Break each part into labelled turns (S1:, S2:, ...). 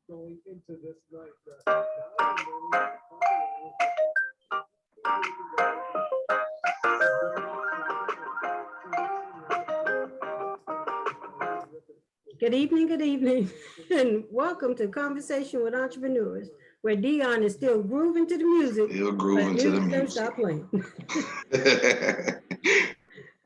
S1: Going into this night.
S2: Good evening, and welcome to Conversation with Entrepreneurs, where Dion is still grooving to the music.
S3: Still grooving to the music.
S2: Stop playing.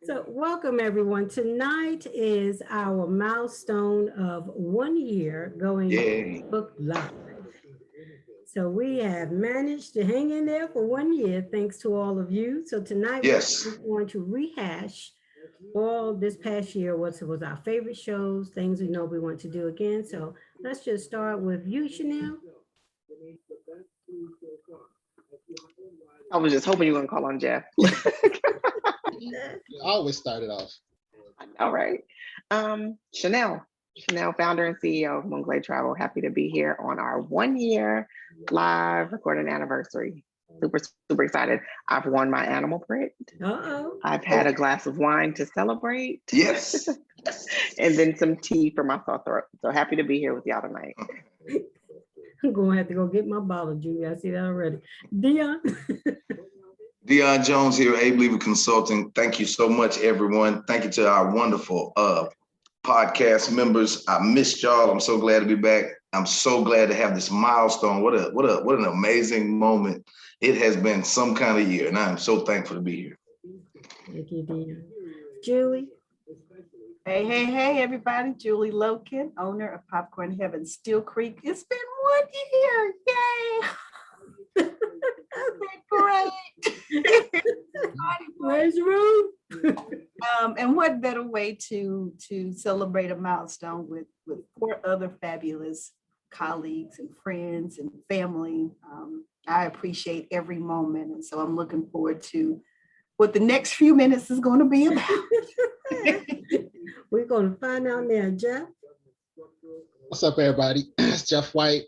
S2: So welcome everyone. Tonight is our milestone of 1 year going book live. So we have managed to hang in there for 1 year, thanks to all of you. So tonight we're going to rehash all this past year, what was our favorite shows, things we know we want to do again. So let's just start with you, Chanel.
S4: I was just hoping you were going to call on Jeff.
S5: I always started off.
S4: All right. Chanel, founder and CEO of Moonglade Travel. Happy to be here on our 1 year live recording anniversary. Super excited. I've worn my animal print. I've had a glass of wine to celebrate.
S3: Yes.
S4: And then some tea for my sore throat. So happy to be here with y'all tonight.
S2: I'm going to have to go get my bottle of juice. I see that already. Dion.
S3: Dion Jones here, Abe Lever Consulting. Thank you so much, everyone. Thank you to our wonderful podcast members. I missed y'all. I'm so glad to be back. I'm so glad to have this milestone. What an amazing moment. It has been some kind of year, and I'm so thankful to be here.
S2: Thank you, Dion. Julie.
S6: Hey, everybody. Julie Loken, owner of Popcorn Heaven, Steel Creek. It's been 1 year. Yay. Great.
S2: Where's the room?
S6: And what better way to celebrate a milestone with 4 other fabulous colleagues and friends and family. I appreciate every moment. And so I'm looking forward to what the next few minutes is going to be about.
S2: We're going to find out now, Jeff.
S5: What's up, everybody? It's Jeff White,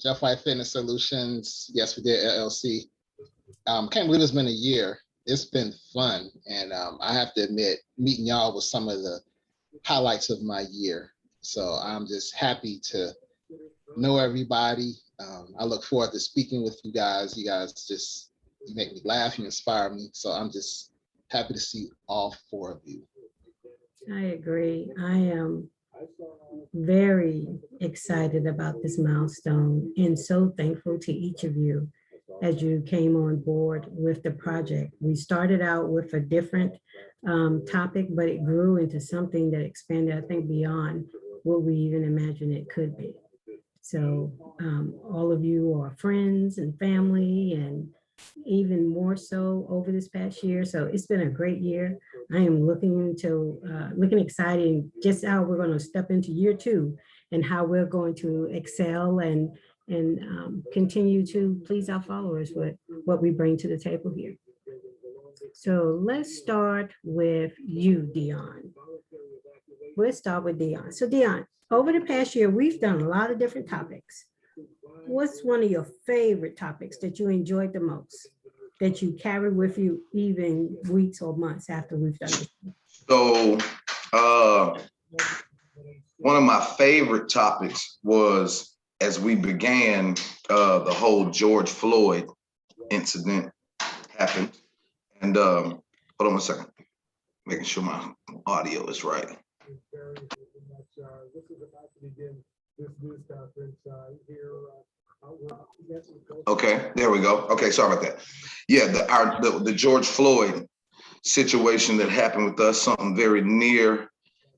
S5: Jeff White Fitness Solutions. Yes, we did LLC. Can't believe it's been a year. It's been fun. And I have to admit, meeting y'all was some of the highlights of my year. So I'm just happy to know everybody. I look forward to speaking with you guys. You make me laugh, you inspire me. So I'm just happy to see all 4 of you.
S2: I agree. I am very excited about this milestone and so thankful to each of you as you came on board with the project. We started out with a different topic, but it grew into something that expanded, I think, beyond what we even imagined it could be. So all of you are friends and family, and even more so over this past year. So it's been a great year. I am looking excited just how we're going to step into year 2 and how we're going to excel and continue to please our followers with what we bring to the table here. So let's start with you, Dion. Let's start with Dion. So Dion, over the past year, we've done a lot of different topics. What's one of your favorite topics that you enjoyed the most, that you carry with you even weeks or months after we've done it?
S3: So one of my favorite topics was, as we began, the whole George Floyd incident happened. And hold on 1 second, making sure my audio is right.
S1: This is about to begin this news conference here.
S3: Okay, there we go. Okay, sorry about that. Yeah, the George Floyd situation that happened with us, something very near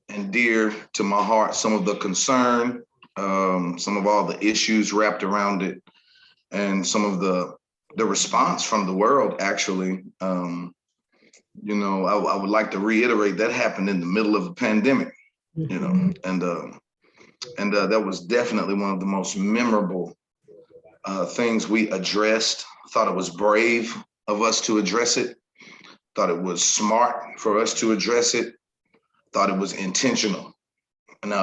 S3: and dear to my heart. Some of the concern, some of all the issues wrapped around it, and some of the response from the world, actually. I would like to reiterate that happened in the middle of a pandemic, and that was definitely one of the most memorable things we addressed. Thought it was brave of us to address it. Thought it was smart for us to address it. Thought it was intentional, and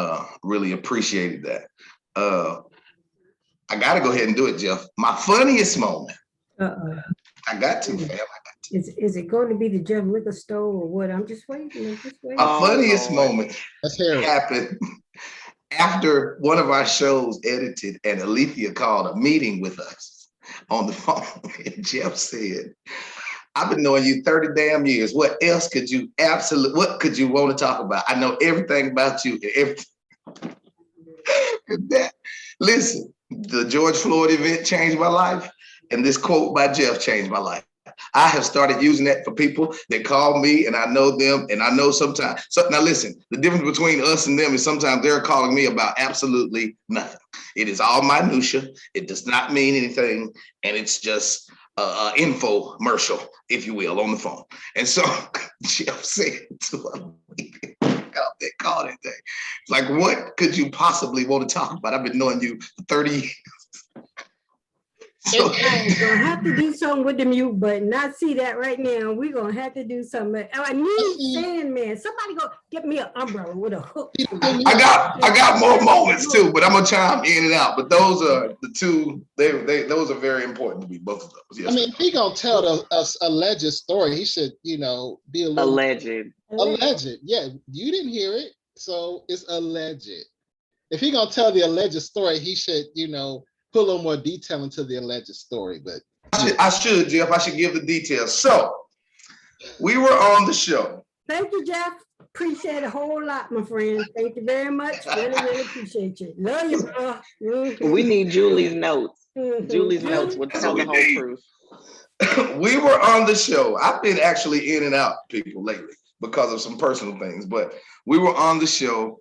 S3: really appreciated that. I got to go ahead and do it, Jeff. My funniest moment. I got to, fam.
S2: Is it going to be the Jeff Liquor Store or what? I'm just waiting.
S3: My funniest moment
S5: Let's hear it.
S3: happened after one of our shows edited and Alethea called a meeting with us on the phone, and Jeff said, I've been knowing you 30 damn years. What else could you what could you want to talk about? I know everything about you. Listen, the George Floyd event changed my life, and this quote by Jeff changed my life. I have started using that for people that call me, and I know them, and I know sometimes. So now listen, the difference between us and them is sometimes they're calling me about absolutely nothing. It is all minutia. It does not mean anything, and it's just infomercial, if you will, on the phone. And so Jeff said to me, they called it day. Like, what could you possibly want to talk about? I've been knowing you for 30 years. So,
S2: I'm gonna have to do something with the mute button. I see that right now. We're gonna have to do something. I need Sandman. Somebody go get me an umbrella with a hook.
S3: I got more moments too, but I'm gonna chime in and out. But those are the two. Those are very important to me. Both of those. Yes,
S5: I mean, if he gonna tell us alleged story, he should, be a little
S4: Alleged.
S5: alleged. Yeah, you didn't hear it, so it's alleged. If he gonna tell the alleged story, he should, put a little more detail into the alleged story. But
S3: I should, Jeff. I should give the details. So we were on the show.
S2: Thank you, Jeff. Appreciate it a whole lot, my friend. Thank you very much. Really appreciate you. Love you, bro.
S4: We need Julie's notes.
S2: Mhm.
S4: Julie's notes would tell the whole truth.
S3: We were on the show. I've been actually in and out, people, lately because of some personal things. But we were on the show,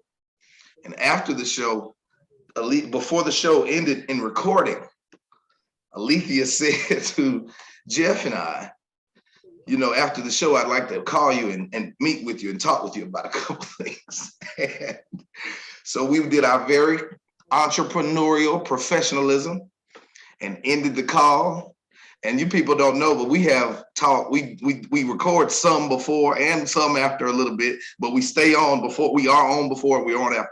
S3: and after the show, before the show ended in recording, Alethea said to Jeff and I, after the show, I'd like to call you and meet with you and talk with you about a couple things. And so we did our very entrepreneurial professionalism and ended the call. And you people don't know, but we have talked, we record some before and some after a little bit, but we stay on before, we are on before, we're on after.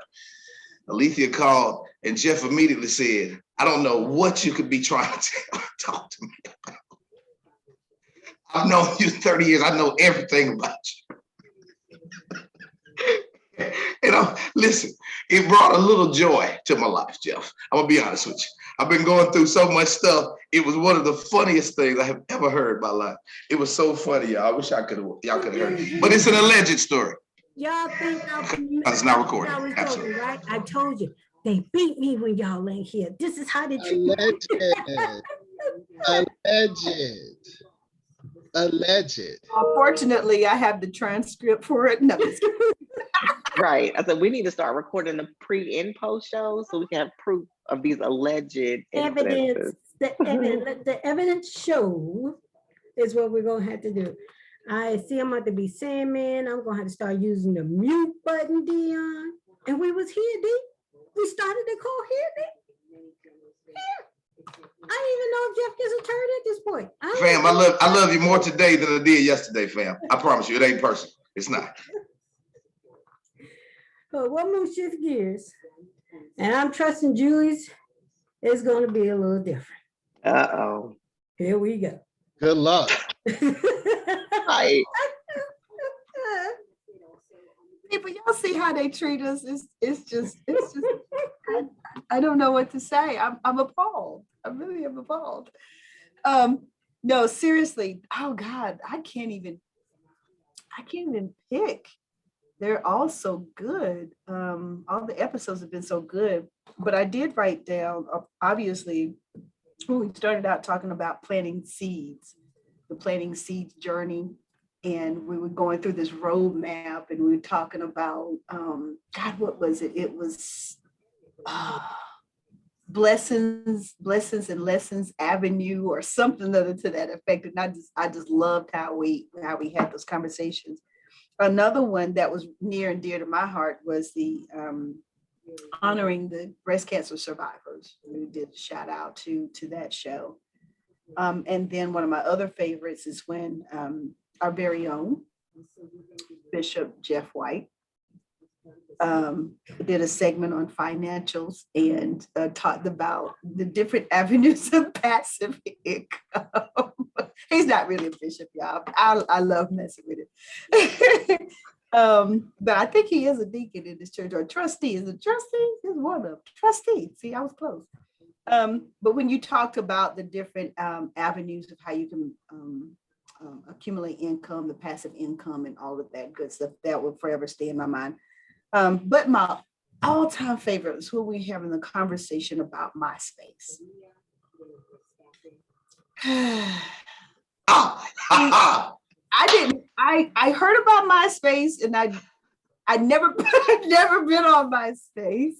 S3: Alethea called and Jeff immediately said, I don't know what you could be trying to talk to me about. I've known you 30 years. I know everything about you. Listen, it brought a little joy to my life, Jeff. I'm gonna be honest with you. I've been going through so much stuff. It was one of the funniest things I have ever heard in my life. It was so funny, y'all. I wish y'all could have heard it. But it's an alleged story.
S2: Y'all think
S3: It's not recorded.
S2: I was
S3: Absolutely.
S2: joking, right? I told you they beat me when y'all ain't here. This is how they treat me.
S5: Alleged.
S6: Unfortunately, I have the transcript for it. No.
S4: Right. I said we need to start recording the pre and post shows so we can have proof of these alleged
S2: Evidence.
S4: incidences.
S2: The evidence show is what we're gonna have to do. I see I'm about to be Sandman. I'm gonna have to start using the mute button, Dion. And we was here, D. We started the call here, D. Here. I didn't even know if Jeff gets a turn at this point.
S3: Fam, I love you more today than I did yesterday, fam. I promise you, it ain't personal. It's not.
S2: But one more shift gears. And I'm trusting Julie's is gonna be a little different.
S4: Uh-oh.
S2: Here we go.
S5: Good luck.
S4: Right.
S6: People, y'all see how they treat us. It's just I don't know what to say. I'm appalled. I really am appalled. No, seriously. Oh God, I can't even pick. They're all so good. All the episodes have been so good. But I did write down, obviously, we started out talking about planting seeds, the planting seeds journey. And we were going through this roadmap and we were talking about, God, what was it? It was Blessings and Lessons Avenue or something other to that effect. And I just loved how we had those conversations. Another one that was near and dear to my heart was the honoring the breast cancer survivors. We did a shout out to that show. And then one of my other favorites is when our very own Bishop Jeff White did a segment on financials and talked about the different avenues of passive income. He's not really a bishop, y'all. I love messing with it. But I think he is a deacon in this church or a trustee. Is a trustee? one of them. Trustee. See, I was close. But when you talked about the different avenues of how you can accumulate income, the passive income and all of that good stuff, that will forever stay in my mind. But my all-time favorite is when we having the conversation about MySpace. I heard about MySpace and I never been on MySpace.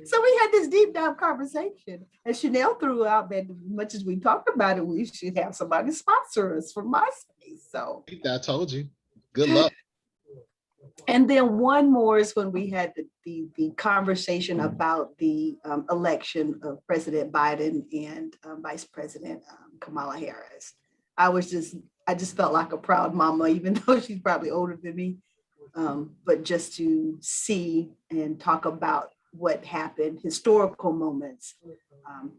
S6: So we had this deep dive conversation, and Chanel threw out that as much as we talked about it, we should have somebody sponsor us from MySpace. So
S5: I told you. Good luck.
S6: and then one more is when we had the conversation about the election of President Biden and Vice President Kamala Harris. I just felt like a proud mama, even though she's probably older than me. But just to see and talk about what happened, historical moments,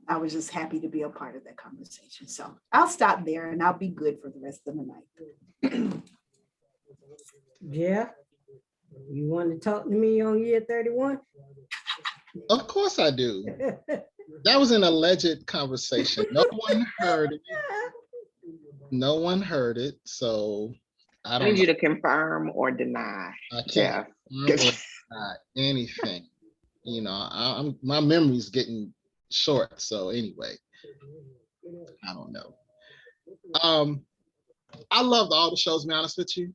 S6: I was just happy to be a part of that conversation. So I'll stop there and I'll be good for the rest of the night.
S2: Yeah. You want to talk to me on year 31?
S5: Of course I do. That was an alleged conversation. No one heard it. No one heard it. So I
S4: I
S5: don't
S4: need
S5: know.
S4: you to confirm or deny.
S5: I
S4: Yeah.
S5: can't remember anything. You know, my memory's getting short. So anyway, I don't know. I loved all the shows, to be honest with you.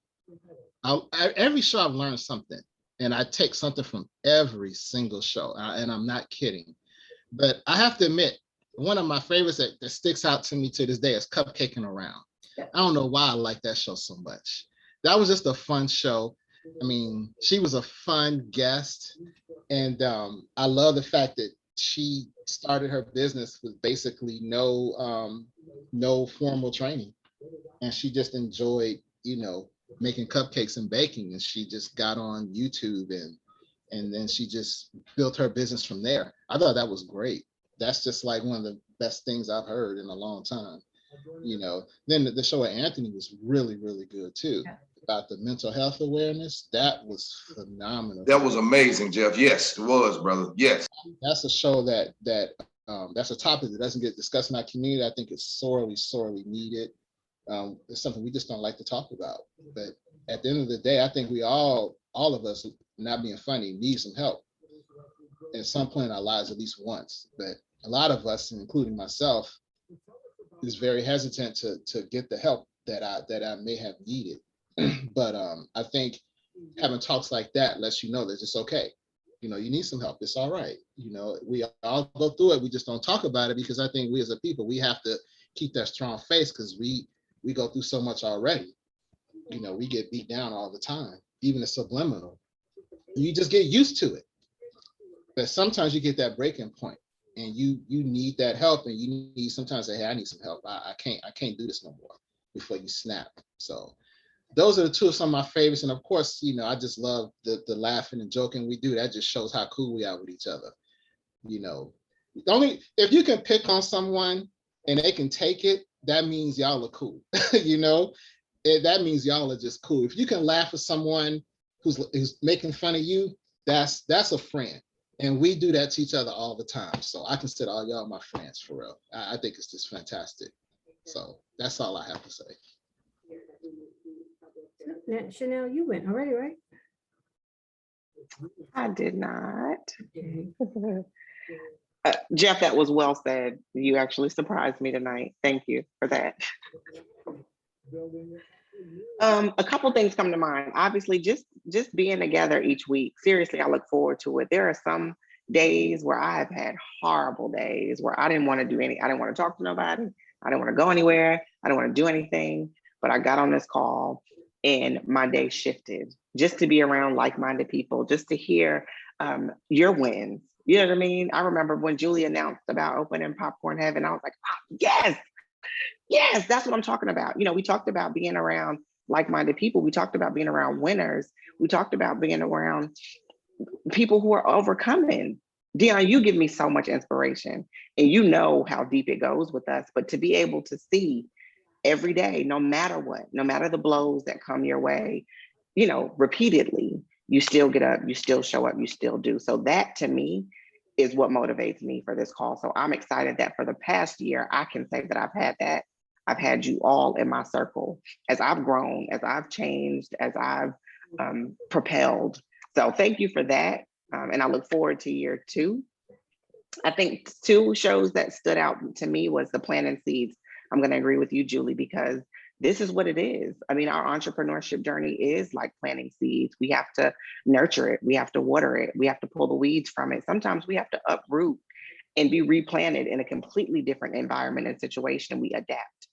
S5: Every show I've learned something, and I take something from every single show, and I'm not kidding. But I have to admit, one of my favorites that sticks out to me to this day is Cupcaking Around. I don't know why I like that show so much. That was just a fun show. I mean, she was a fun guest, and I love the fact that she started her business with basically no formal training, and she just enjoyed, making cupcakes and baking, and she just got on YouTube and then she just built her business from there. I thought that was great. That's just like one of the best things I've heard in a long time. Then the show with Anthony was really, really good too. About the mental health awareness. That was phenomenal.
S3: That was amazing, Jeff. Yes, it was, brother. Yes.
S5: That's a show that's a topic that doesn't get discussed in our community. I think it's sorely, sorely needed. It's something we just don't like to talk about. But at the end of the day, I think we all of us, not being funny, need some help at some point in our lives, at least once. But a lot of us, including myself, is very hesitant to get the help that I may have needed. But I think having talks like that lets you know that it's okay. You need some help. It's all right. We all go through it. We just don't talk about it because I think we as a people, we have to keep that strong face because we go through so much already. We get beat down all the time, even the subliminal. You just get used to it. But sometimes you get that breaking point and you need that help, and you need sometimes say, hey, I need some help. I can't do this no more before you snap. So those are some of my favorites. And of course, I just love the laughing and joking we do. That just shows how cool we are with each other. If you can pick on someone and they can take it, that means y'all are cool. That means y'all are just cool. If you can laugh at someone who's making fun of you, that's a friend. And we do that to each other all the time. So I consider all y'all my friends for real. I think it's just fantastic. So that's all I have to say.
S2: Now, Chanel, you went already, right?
S4: I did not.
S2: Okay.
S4: Jeff, that was well said. You actually surprised me tonight. Thank you for that. A couple things come to mind. Obviously, just being together each week. Seriously, I look forward to it. There are some days where I've had horrible days where I didn't want to I didn't want to talk to nobody. I didn't want to go anywhere. I didn't want to do anything. But I got on this call and my day shifted just to be around like-minded people, just to hear your wins. You know what I mean? I remember when Julie announced about opening Popcorn Heaven, I was like, oh, yes, that's what I'm talking about. We talked about being around like-minded people. We talked about being around winners. We talked about being around people who are overcoming. Dion, you give me so much inspiration, and you know how deep it goes with us, but to be able to see every day, no matter what, no matter the blows that come your way, repeatedly, you still get up, you still show up, you still do. So that to me is what motivates me for this call. So I'm excited that for the past year, I can say that I've had that. I've had you all in my circle as I've grown, as I've changed, as I've propelled. So thank you for that. And I look forward to year 2. I think 2 shows that stood out to me was the Planting Seeds. I'm going to agree with you, Julie, because this is what it is. I mean, our entrepreneurship journey is like planting seeds. We have to nurture it. We have to water it. We have to pull the weeds from it. Sometimes we have to uproot and be replanted in a completely different environment and situation. We adapt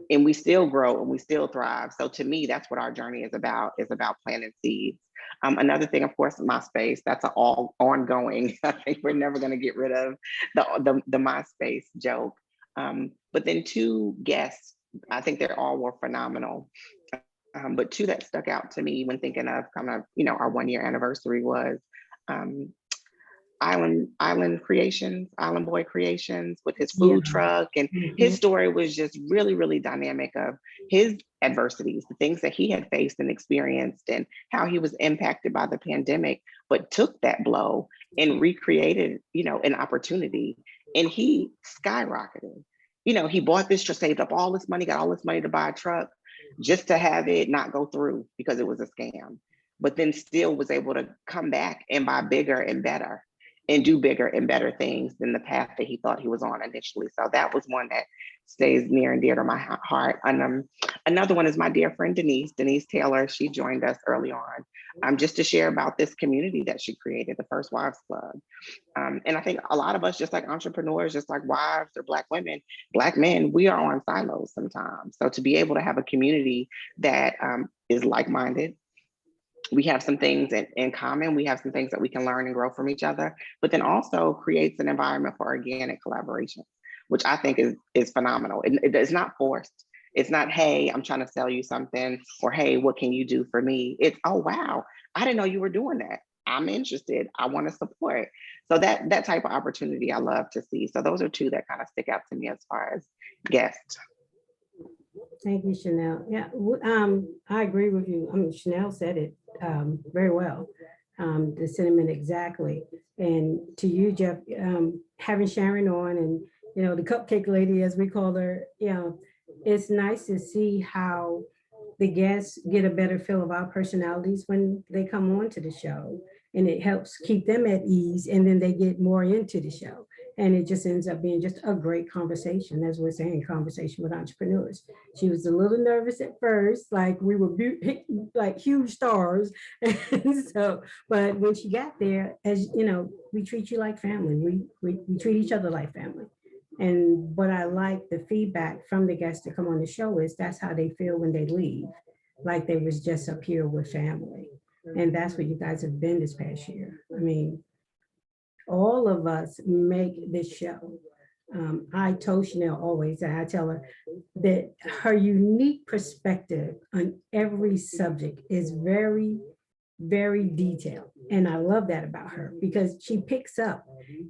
S4: and we still grow and we still thrive. So to me, that's what our journey is about planting seeds. Another thing, of course, MySpace, that's an all ongoing. I think we're never going to get rid of the MySpace joke. But then 2 guests, I think they're all were phenomenal. But 2 that stuck out to me when thinking of kind of, our 1-year anniversary was Island Boy Creations with his food truck. And his story was just really, really dynamic of his adversities, the things that he had faced and experienced and how he was impacted by the pandemic, but took that blow and recreated, an opportunity. And he skyrocketed. He bought this truck, saved up all this money, got all this money to buy a truck just to have it not go through because it was a scam, but then still was able to come back and buy bigger and better and do bigger and better things than the path that he thought he was on initially. So that was one that stays near and dear to my heart. And another one is my dear friend, Denise Taylor. She joined us early on just to share about this community that she created, the First Wives Club. And I think a lot of us, just like entrepreneurs, just like wives or Black women, Black men, we are on silos sometimes. So to be able to have a community that is like-minded, we have some things in common. We have some things that we can learn and grow from each other, but then also creates an environment for organic collaboration, which I think is phenomenal. It's not forced. It's not, hey, I'm trying to sell you something, or hey, what can you do for me? It's, oh, wow, I didn't know you were doing that. I'm interested. I want to support. So that type of opportunity I love to see. So those are 2 that kind of stick out to me as far as guests.
S2: Thank you, Chanel. Yeah, I agree with you. I mean, Chanel said it very well, the sentiment exactly. And to you, Jeff, having Sharon on and, the cupcake lady, as we call her, it's nice to see how the guests get a better feel of our personalities when they come on to the show. And it helps keep them at ease, and then they get more into the show. And it just ends up being just a great conversation, as we're saying, conversation with entrepreneurs. She was a little nervous at first, like we were like huge stars. So, but when she got there, as we treat you like family. We treat each other like family. And what I like the feedback from the guests that come on the show is that's how they feel when they leave, like they was just up here with family. And that's what you guys have been this past year. I mean, all of us make this show. I told Chanel always, and I tell her that her unique perspective on every subject is very, very detailed. And I love that about her because she picks up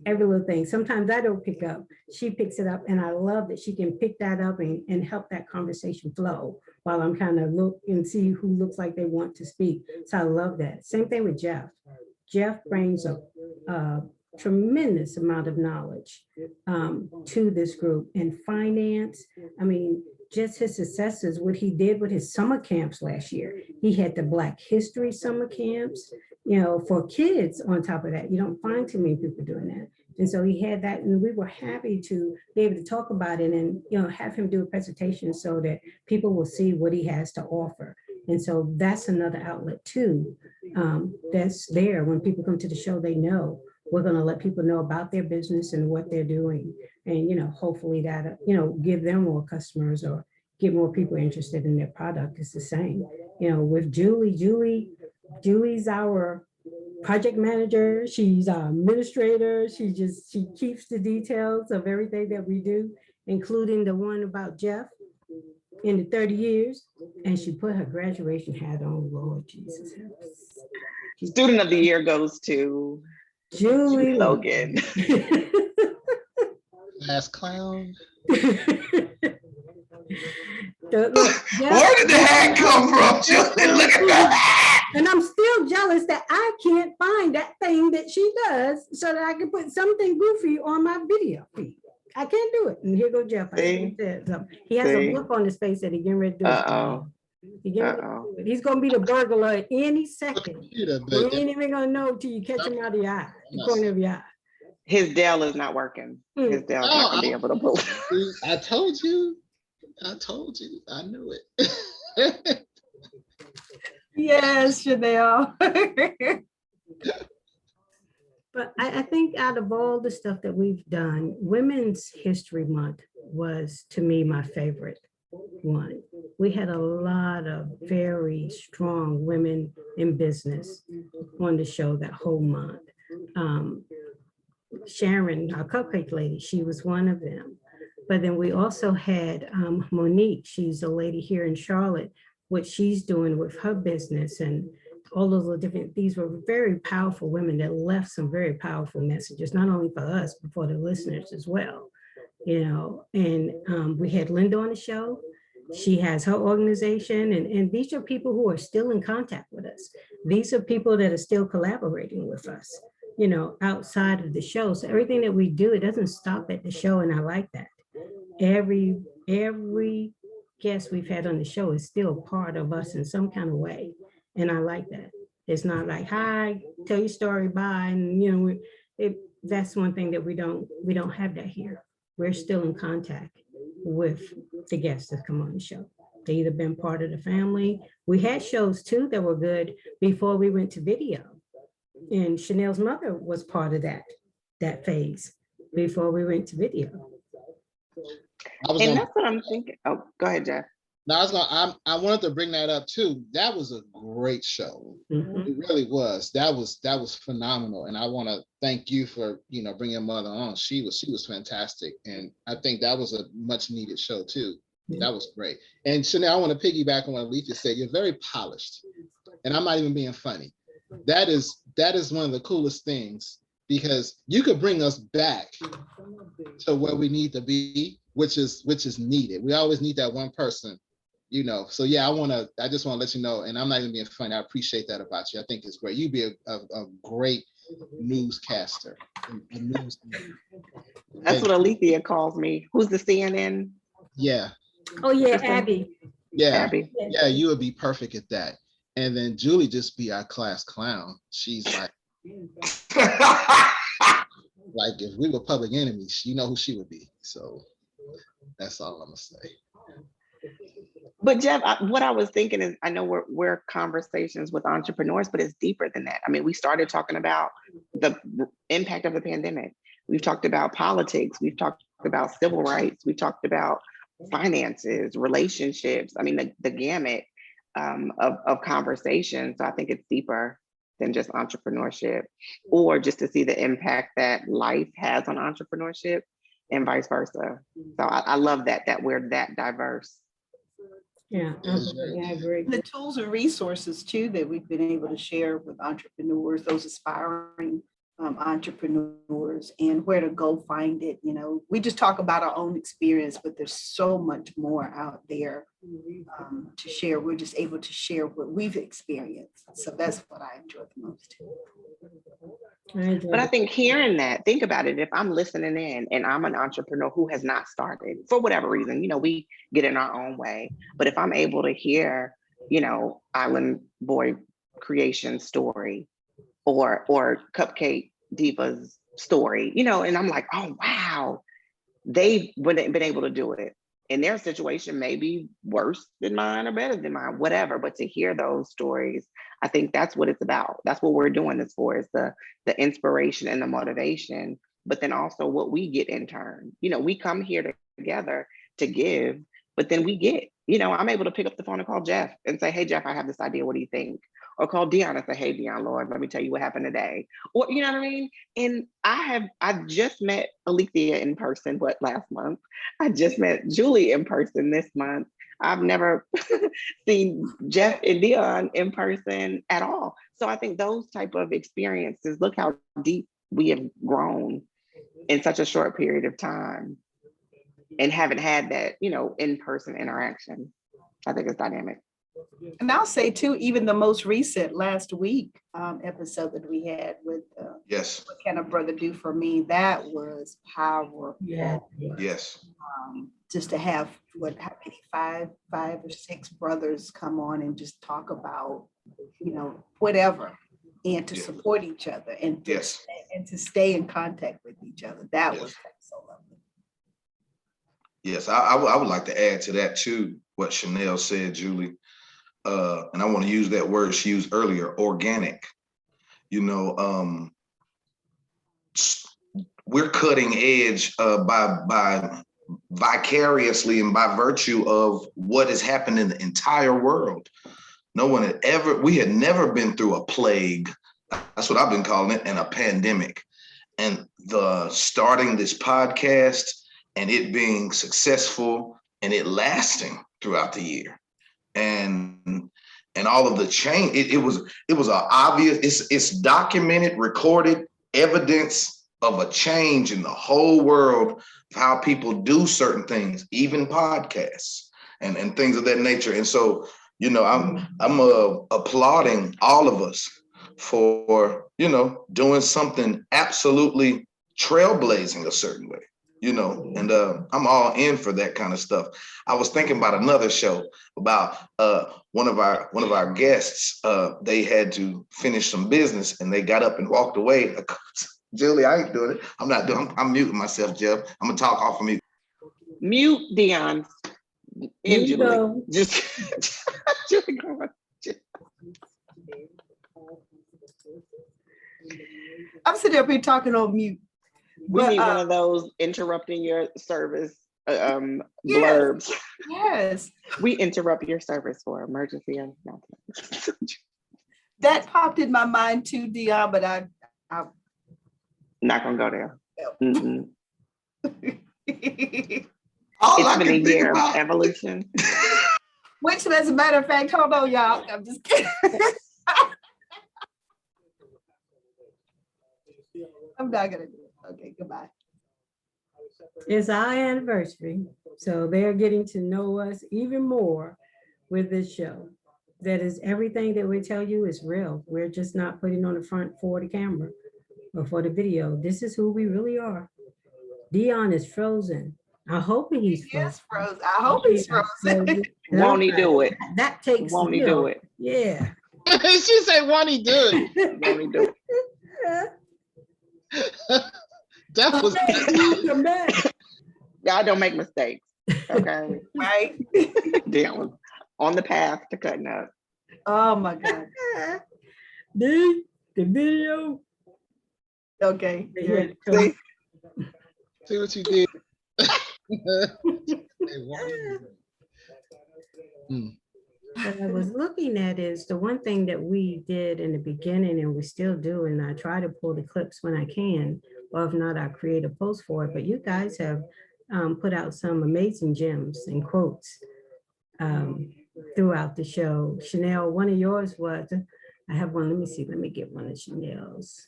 S2: every little thing. Sometimes I don't pick up, she picks it up. And I love that she can pick that up and help that conversation flow while I'm kind of look and see who looks like they want to speak. So I love that. Same thing with Jeff. Jeff brings a tremendous amount of knowledge to this group in finance. I mean, just his successes, what he did with his summer camps last year. He had the Black History summer camps, for kids on top of that. You don't find too many people doing that. And so he had that, and we were happy to be able to talk about it and, have him do a presentation so that people will see what he has to offer. And so that's another outlet too, that's there. When people come to the show, they know we're going to let people know about their business and what they're doing. And, hopefully that, give them more customers or get more people interested in their product. It's the same, with Julie's our project manager. She's our administrator. She keeps the details of everything that we do, including the one about Jeff in the 30 years. And she put her graduation hat on, Lord Jesus.
S4: Student of the year goes to
S2: Julie
S4: Logan.
S5: Last clown.
S2: Look,
S3: Where did the hat come from, Julie? Look at the hat.
S2: And I'm still jealous that I can't find that thing that she does so that I can put something goofy on my video feed. I can't do it. And here go Jeff.
S4: See?
S2: Said something. He has a
S4: See?
S2: look on his face that he's getting ready to do.
S4: Uh-oh.
S2: He getting ready to
S4: Uh-oh.
S2: do it. He's gonna be the burglar at any second.
S5: Computer,
S2: You
S5: but
S2: ain't even gonna know till you catch him out of your eye, the
S5: Yes.
S2: corner of your eye.
S4: His Dell is not working. His Dell's not gonna be able to pull.
S5: I told you. I knew it.
S6: Yes, Chanel.
S2: But I think out of all the stuff that we've done, Women's History Month was, to me, my favorite one. We had a lot of very strong women in business on the show that whole month. Sharon, our cupcake lady, she was one of them. But then we also had Monique. She's a lady here in Charlotte, what she's doing with her business and all of the different, these were very powerful women that left some very powerful messages, not only for us, but for the listeners as well. You know, and we had Linda on the show. She has her organization, and these are people who are still in contact with us. These are people that are still collaborating with us, you know, outside of the show. So everything that we do, it doesn't stop at the show, and I like that. Every guest we've had on the show is still part of us in some kind of way. And I like that. It's not like, hi, tell your story, bye. And you know, that's one thing that we don't have that here. We're still in contact with the guests that come on the show. They either been part of the family. We had shows too that were good before we went to video. And Chanel's mother was part of that phase before we went to video.
S4: And that's what I'm thinking. Oh, go ahead, Jeff.
S5: No, I wanted to bring that up too. That was a great show.
S2: Mhm.
S5: It really was. That was phenomenal. And I want to thank you for, you know, bringing Mother on. She was fantastic. And I think that was a much needed show too. That was great. And Chanel, I want to piggyback on what Alethea said. You're very polished. And I'm not even being funny. That is one of the coolest things, because you could bring us back to where we need to be, which is needed. We always need that one person, you know. So yeah, I just want to let you know, and I'm not even being funny. I appreciate that about you. I think it's great. You'd be a great newscaster.
S4: That's what Alethea calls me. Who's the CNN?
S5: Yeah.
S2: Oh yeah,
S4: Kristen?
S2: Abby.
S5: Yeah.
S4: Abby.
S5: Yeah, you would be perfect at that. And then Julie just be our class clown. She's like if we were public enemies, you know who she would be. So that's all I'm gonna say.
S4: But Jeff, what I was thinking is, I know we're conversations with entrepreneurs, but it's deeper than that. I mean, we started talking about the impact of the pandemic. We've talked about politics. We've talked about civil rights. We've talked about finances, relationships. I mean, the gamut of conversations. So I think it's deeper than just entrepreneurship, or just to see the impact that life has on entrepreneurship and vice versa. So I love that we're that diverse.
S2: Yeah, I agree.
S6: The tools and resources too that we've been able to share with entrepreneurs, those aspiring entrepreneurs, and where to go find it. You know, we just talk about our own experience, but there's so much more out there to share. We're just able to share what we've experienced. So that's what I enjoy the most.
S4: But I think hearing that, think about it, if I'm listening in and I'm an entrepreneur who has not started for whatever reason, you know, we get in our own way. But if I'm able to hear, you know, Island Boy Creation story or Cupcake Diva's story, you know, and I'm like, oh, wow, they've been able to do it. And their situation may be worse than mine or better than mine, whatever. But to hear those stories, I think that's what it's about. That's what we're doing this for, is the inspiration and the motivation, but then also what we get in turn. You know, we come here together to give, but then we get, you know, I'm able to pick up the phone and call Jeff and say, hey, Jeff, I have this idea. What do you think? Or call Dion and say, hey, Dion, Lord, let me tell you what happened today. Or, you know what I mean? And I just met Alethea in person, last month. I just met Julie in person this month. I've never seen Jeff and Dion in person at all. So I think those type of experiences, look how deep we have grown in such a short period of time and haven't had that, you know, in-person interaction. I think it's dynamic.
S6: And I'll say too, even the most recent last week episode that we had with
S3: Yes,
S6: What Can a Brother Do for Me, that was powerful.
S2: Yeah.
S3: yes,
S6: Just to have how many, five or six brothers come on and just talk about, whatever, and to
S3: Yeah.
S6: support each other
S3: yes.
S6: and to stay in contact with each other. That was
S3: Yes.
S6: so lovely.
S3: Yes, I would like to add to that too, what Chanel said, Julie. And I want to use that word she used earlier, organic. You know, we're cutting edge by vicariously and by virtue of what has happened in the entire world. We had never been through a plague. That's what I've been calling it, and a pandemic. And the starting this podcast and it being successful and it lasting throughout the year. And all of the change, it was an obvious, it's documented, recorded evidence of a change in the whole world of how people do certain things, even podcasts and things of that nature. And so, I'm applauding all of us for, doing something absolutely trailblazing a certain way, and I'm all in for that kind of stuff. I was thinking about another show about one of our guests. They had to finish some business and they got up and walked away. Julie, I ain't doing it. I'm muting myself, Jeff. I'm gonna talk off of mute.
S4: Mute Dion.
S2: Here
S4: And
S2: you
S4: Julie.
S2: go.
S4: Just Julie, go on.
S6: I'm sitting up here talking on mute.
S4: We
S6: But,
S4: need one of those interrupting your service
S6: Yes.
S4: blurbs.
S6: Yes,
S4: We interrupt your service for emergency announcements.
S6: that popped in my mind too, Dion, but I
S4: Not gonna go there. Mm-mm.
S3: All
S4: It's
S3: I
S4: been a
S3: can think
S4: year of
S3: about,
S4: evolution.
S6: which, as a matter of fact, hold on, y'all. I'm just kidding. I'm not gonna do it. Okay, goodbye.
S2: It's our anniversary, so they're getting to know us even more with this show. That is, everything that we tell you is real. We're just not putting on the front for the camera or for the video. This is who we really are. Dion is frozen. I hope he's frozen.
S6: Yes, frozen. I hope he's frozen.
S4: Won't he do it?
S2: That takes
S4: Won't he do it?
S2: Yeah.
S5: She said, won't he do it?
S4: Won't he do it?
S5: That was
S2: Come back.
S4: Y'all don't make mistakes. Okay.
S6: Right?
S4: Dion on the path to cutting up.
S6: Oh my God.
S2: The video.
S6: Okay.
S2: Yeah.
S4: See?
S5: see what you did. Hey, won't he do it? Mm.
S2: What I was looking at is the one thing that we did in the beginning and we still do, and I try to pull the clips when I can, or if not, I create a post for it. But you guys have put out some amazing gems and quotes throughout the show. Chanel, one of yours was, I have one, let me see, let me get one of Chanel's.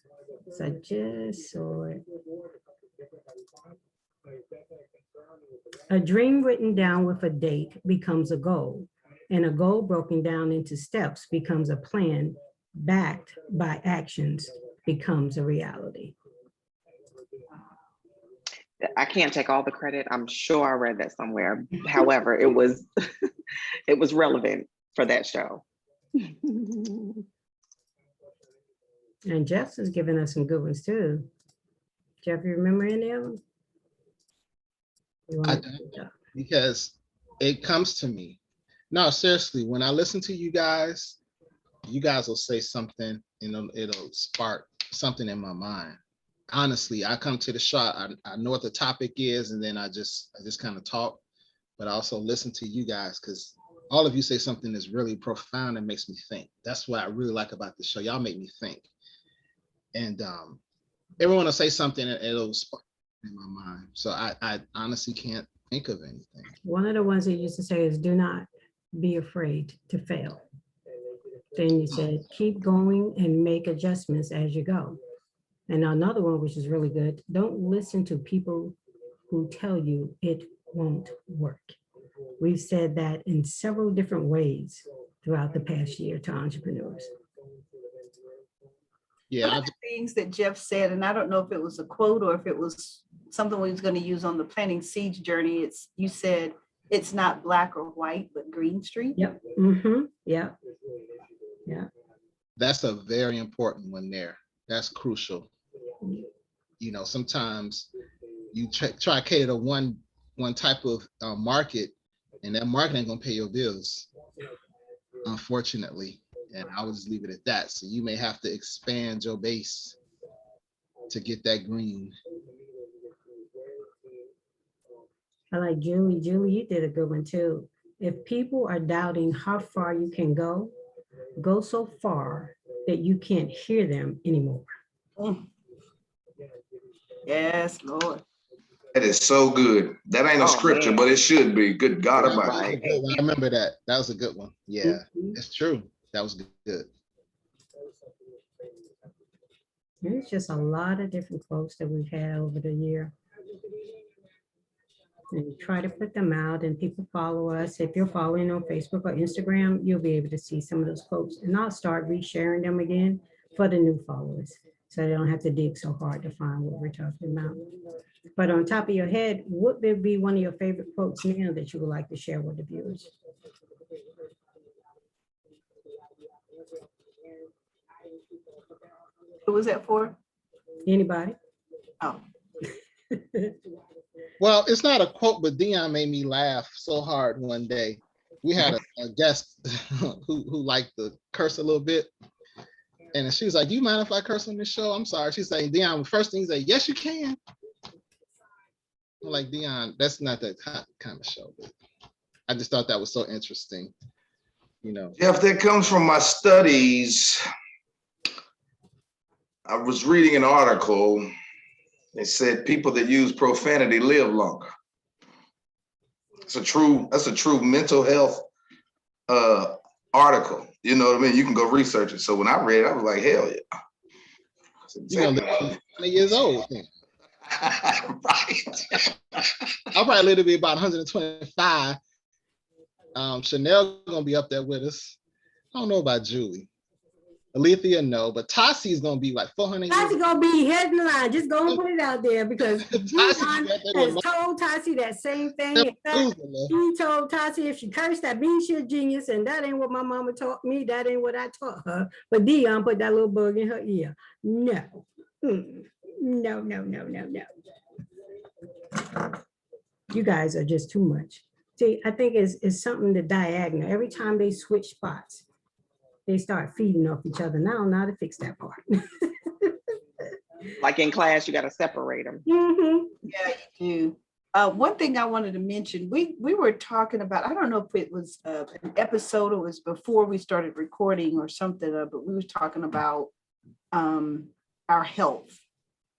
S2: So I just saw it. A dream written down with a date becomes a goal, and a goal broken down into steps becomes a plan backed by actions becomes a reality.
S4: I can't take all the credit. I'm sure I read that somewhere. However, it was it was relevant for that show.
S2: And Jeff's has given us some good ones too. Jeff, you remember any of them?
S5: I don't, because it comes to me. No, seriously, when I listen to you guys will say something, it'll spark something in my mind. Honestly, I come to the show, I know what the topic is, and then I just kind of talk, but I also listen to you guys because all of you say something that's really profound and makes me think. That's what I really like about the show. Y'all make me think. And everyone will say something and it'll spark in my mind. So I honestly can't think of anything.
S2: One of the ones he used to say is, do not be afraid to fail. Then you said, keep going and make adjustments as you go. And another one, which is really good, don't listen to people who tell you it won't work. We've said that in several different ways. throughout the past year to entrepreneurs.
S5: Yeah,
S6: One of the things that Jeff said, and I don't know if it was a quote or if it was something we was going to use on the planting seeds journey. You said it's not black or white, but Green Street.
S2: Yep. Mm-hmm. Yep.
S5: that's a very important one there. That's crucial. You know, sometimes you try to cater to one type of market, and that market ain't gonna pay your bills, unfortunately. And I would just leave it at that. So you may have to expand your base to get that green.
S2: I like Julie. Julie, you did a good one too. If people are doubting how far you can go so far that you can't hear them anymore.
S6: Mm. Yes, Lord.
S3: That is so good. That ain't a
S4: Oh,
S3: scripture,
S4: man.
S3: but it should be. Good God
S5: That
S3: Almighty.
S5: was a good one. I remember that. That was a good one. Yeah, it's true. That was good.
S2: There's just a lot of different quotes that we've had over the year. And try to put them out, and people follow us. If you're following on Facebook or Instagram, you'll be able to see some of those quotes. And I'll start resharing them again for the new followers, so they don't have to dig so hard to find what we're talking about. But on top of your head, what would be one of your favorite quotes now that you would like to share with the viewers?
S6: Who was that for?
S2: Anybody?
S6: Oh,
S5: Well, it's not a quote, but Dion made me laugh so hard one day. We had a guest who liked to curse a little bit. And she was like, "Do you mind if I curse on this show?" I'm sorry. She's saying, "Dion, the first thing he's like, yes, you can." I'm like, "Dion, that's not that kind of show." But I just thought that was so interesting. You know,
S3: Jeff, that comes from my studies. I was reading an article. It said people that use profanity live longer. That's a true mental health article. You know what I mean? You can go research it. So when I read it, I was like, hell yeah.
S5: you're gonna live 20 years old. Then.
S3: Right.
S5: I'll probably live to be about 125. Chanel gonna be up there with us. I don't know about Julie. Alethea, no, but Tassi is gonna be like 400 years
S2: Tassie gonna be head in the line. Just go and put it out there, because
S5: Tassi
S2: Dion has told Tassie that same thing. In fact, he told Tassie if she cursed, that means she's a genius, and that ain't what my mama taught me. That ain't what I taught her. But Dion put that little bug in her ear. No. No, no, no, no, no. You guys are just too much. See, I think it's something to diagonal. Every time they switch spots, they start feeding off each other. Now I don't know how to fix that part.
S4: Like in class, you got to separate them.
S2: Mhm.
S6: yeah, you do. One thing I wanted to mention, we were talking about, I don't know if it was an episode or it was before we started recording or something, but we were talking about our health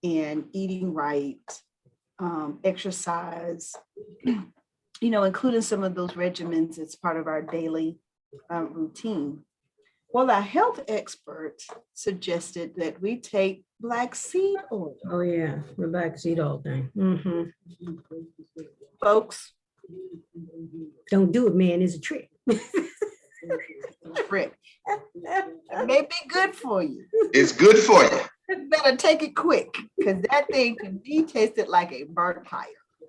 S6: and eating right, exercise, you know, including some of those regimens as part of our daily routine. Well, a health expert suggested that we take black seed oil.
S2: Oh yeah, we're back to see the whole thing. Mhm.
S6: Folks,
S2: Don't do it, man. It's a trick.
S6: trick. It may be good for you.
S3: It's good for you.
S6: You better take it quick, because that thing can be tasted like a burnt tire.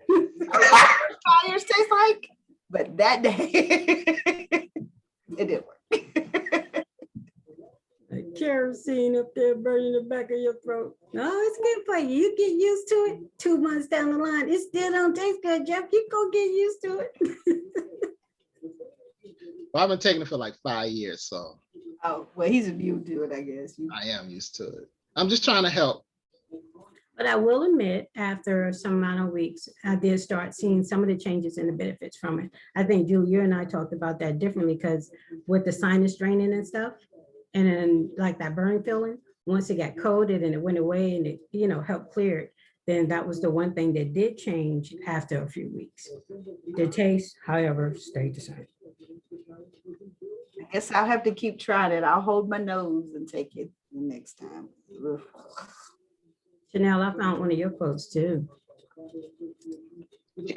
S6: Tires taste like, but that day it didn't work.
S2: Kerosene up there burning the back of your throat. No, it's good for you. You get used to it. 2 months down the line, it still don't taste good, Jeff. You go get used to it.
S5: Well, I've been taking it for like 5 years, so
S6: Oh, well, he's immune to it, I guess.
S5: I am used to it. I'm just trying to help.
S2: But I will admit, after some amount of weeks, I did start seeing some of the changes and the benefits from it. I think, Julie, you and I talked about that differently, because with the sinus draining and stuff, and then like that burning feeling, once it got coated and it went away and it, you know, helped clear it, then that was the one thing that did change after a few weeks. The taste, however, stayed the same.
S6: I guess I'll have to keep trying it. I'll hold my nose and take it the next time. Ugh.
S2: Chanel, I found one of your quotes too.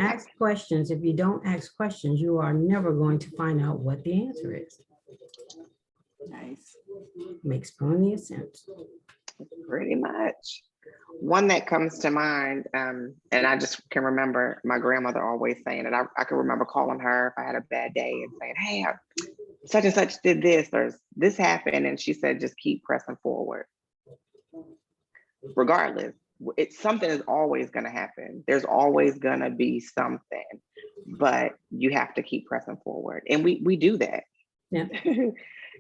S2: Ask questions. If you don't ask questions, you are never going to find out what the answer is.
S6: Nice.
S2: Makes plenty of sense.
S4: Pretty much. One that comes to mind, and I just can remember my grandmother always saying it. I can remember calling her if I had a bad day and saying, hey, such and such did this or this happened. And she said, just keep pressing forward. Regardless, something is always going to happen. There's always going to be something, but you have to keep pressing forward. And we do that.
S2: Yeah.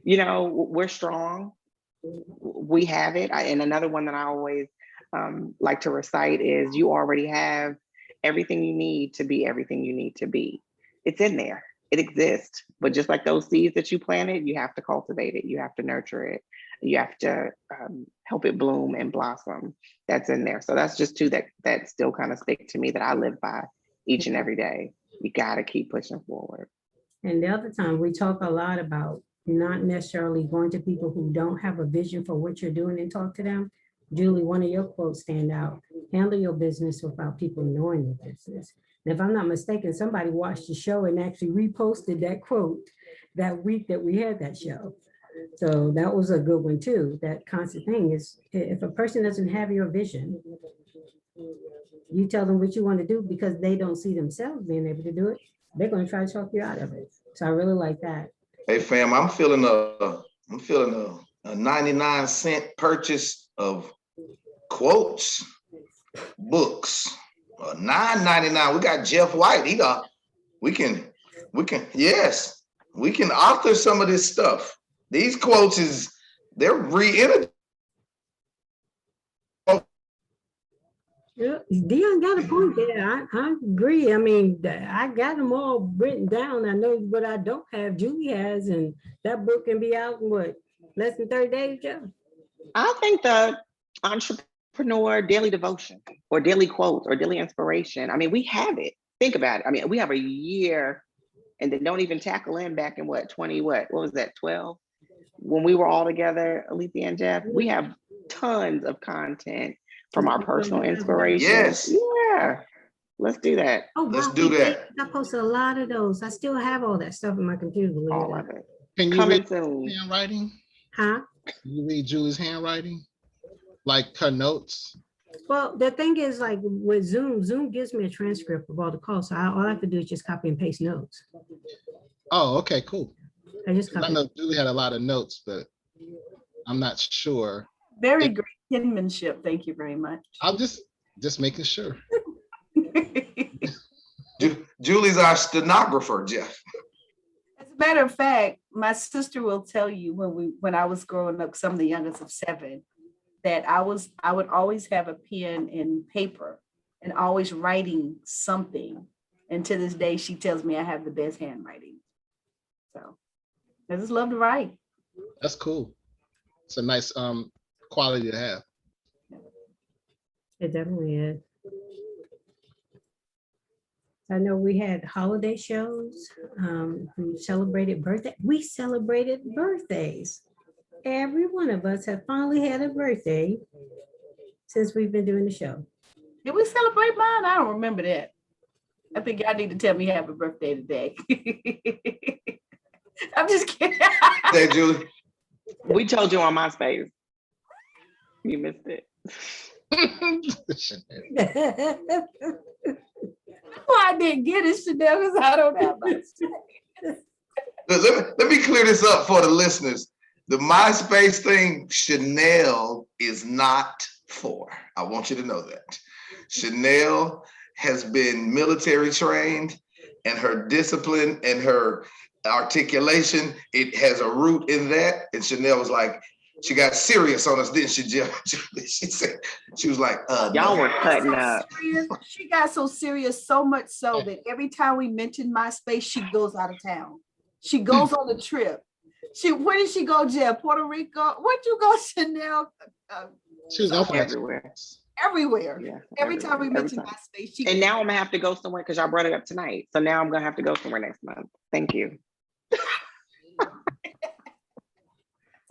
S4: You know, we're strong. We have it. And another one that I always like to recite is you already have everything you need to be everything you need to be. It's in there. It exists. But just like those seeds that you planted, you have to cultivate it. You have to nurture it. You have to help it bloom and blossom. That's in there. So that's just two that still kind of stick to me that I live by each and every day. You got to keep pushing forward.
S2: And the other time, we talk a lot about not necessarily going to people who don't have a vision for what you're doing and talk to them. Julie, one of your quotes stand out. Handle your business without people knowing your business. And if I'm not mistaken, somebody watched the show and actually reposted that quote that week that we had that show. So that was a good one too. That constant thing is, if a person doesn't have your vision, you tell them what you want to do because they don't see themselves being able to do it, they're going to try to talk you out of it. So I really like that.
S3: Hey fam, I'm feeling a 99-cent purchase of quotes, books, $9.99. We got Jeff White. We can author some of this stuff. These quotes they're re-entered.
S2: Yeah, Dion got a point there. I agree. I mean, I got them all written down. I know what I don't have, Julie has, and that book can be out in what, less than 30 days, Jeff?
S4: I think the entrepreneur daily devotion or daily quotes or daily inspiration, I mean, we have it. Think about it. I mean, we have a year and then don't even tackle in back in what was that, 12? When we were all together, Alethea and Jeff, we have tons of content from our personal inspiration.
S3: Yes.
S4: Yeah, let's do that.
S2: Oh, wow.
S3: Let's do that.
S2: I posted a lot of those. I still have all that stuff in my computer. Believe
S4: All
S2: it.
S4: of it.
S5: Can you
S4: Coming
S5: read
S4: soon.
S5: handwriting?
S2: Huh?
S5: Can you read Julie's handwriting? Like her notes?
S2: Well, the thing is, like with Zoom gives me a transcript of all the calls. So all I have to do is just copy and paste notes.
S5: Oh, okay, cool.
S2: I just
S5: I
S2: copy.
S5: know Julie had a lot of notes, but I'm not sure.
S6: Very great penmanship. Thank you very much.
S5: I'm just making sure.
S3: Julie's our stenographer, Jeff.
S6: As a matter of fact, my sister will tell you when I was growing up, some of the youngest of 7, that I would always have a pen and paper and always writing something. And to this day, she tells me I have the best handwriting. So I just love to write.
S5: That's cool. It's a nice quality to have.
S2: It definitely is. I know we had holiday shows. We celebrated birthday. We celebrated birthdays. Every one of us have finally had a birthday since we've been doing the show.
S6: Did we celebrate mine? I don't remember that. I think y'all need to tell me happy birthday today. I'm just kidding.
S3: Hey, Julie.
S4: We told you on MySpace. You missed it.
S6: Well, I didn't get it, Chanel, because I don't have my
S3: Let me clear this up for the listeners. The MySpace thing, Chanel is not for. I want you to know that. Chanel has been military trained, and her discipline and her articulation, it has a root in that. And Chanel was like, she got serious on us, didn't she, Jeff? She said, she was like,
S4: Y'all were cutting up.
S6: She got so serious, so much so that every time we mention MySpace, she goes out of town. She goes on a trip. Where did she go, Jeff? Puerto Rico? Where'd you go, Chanel?
S5: She was off
S4: Everywhere.
S6: Everywhere.
S4: Yeah,
S6: Every time we
S4: everywhere,
S6: mention
S4: every time.
S6: MySpace,
S4: And now I'm gonna have to go somewhere because y'all brought it up tonight. So now I'm gonna have to go somewhere next month. Thank you.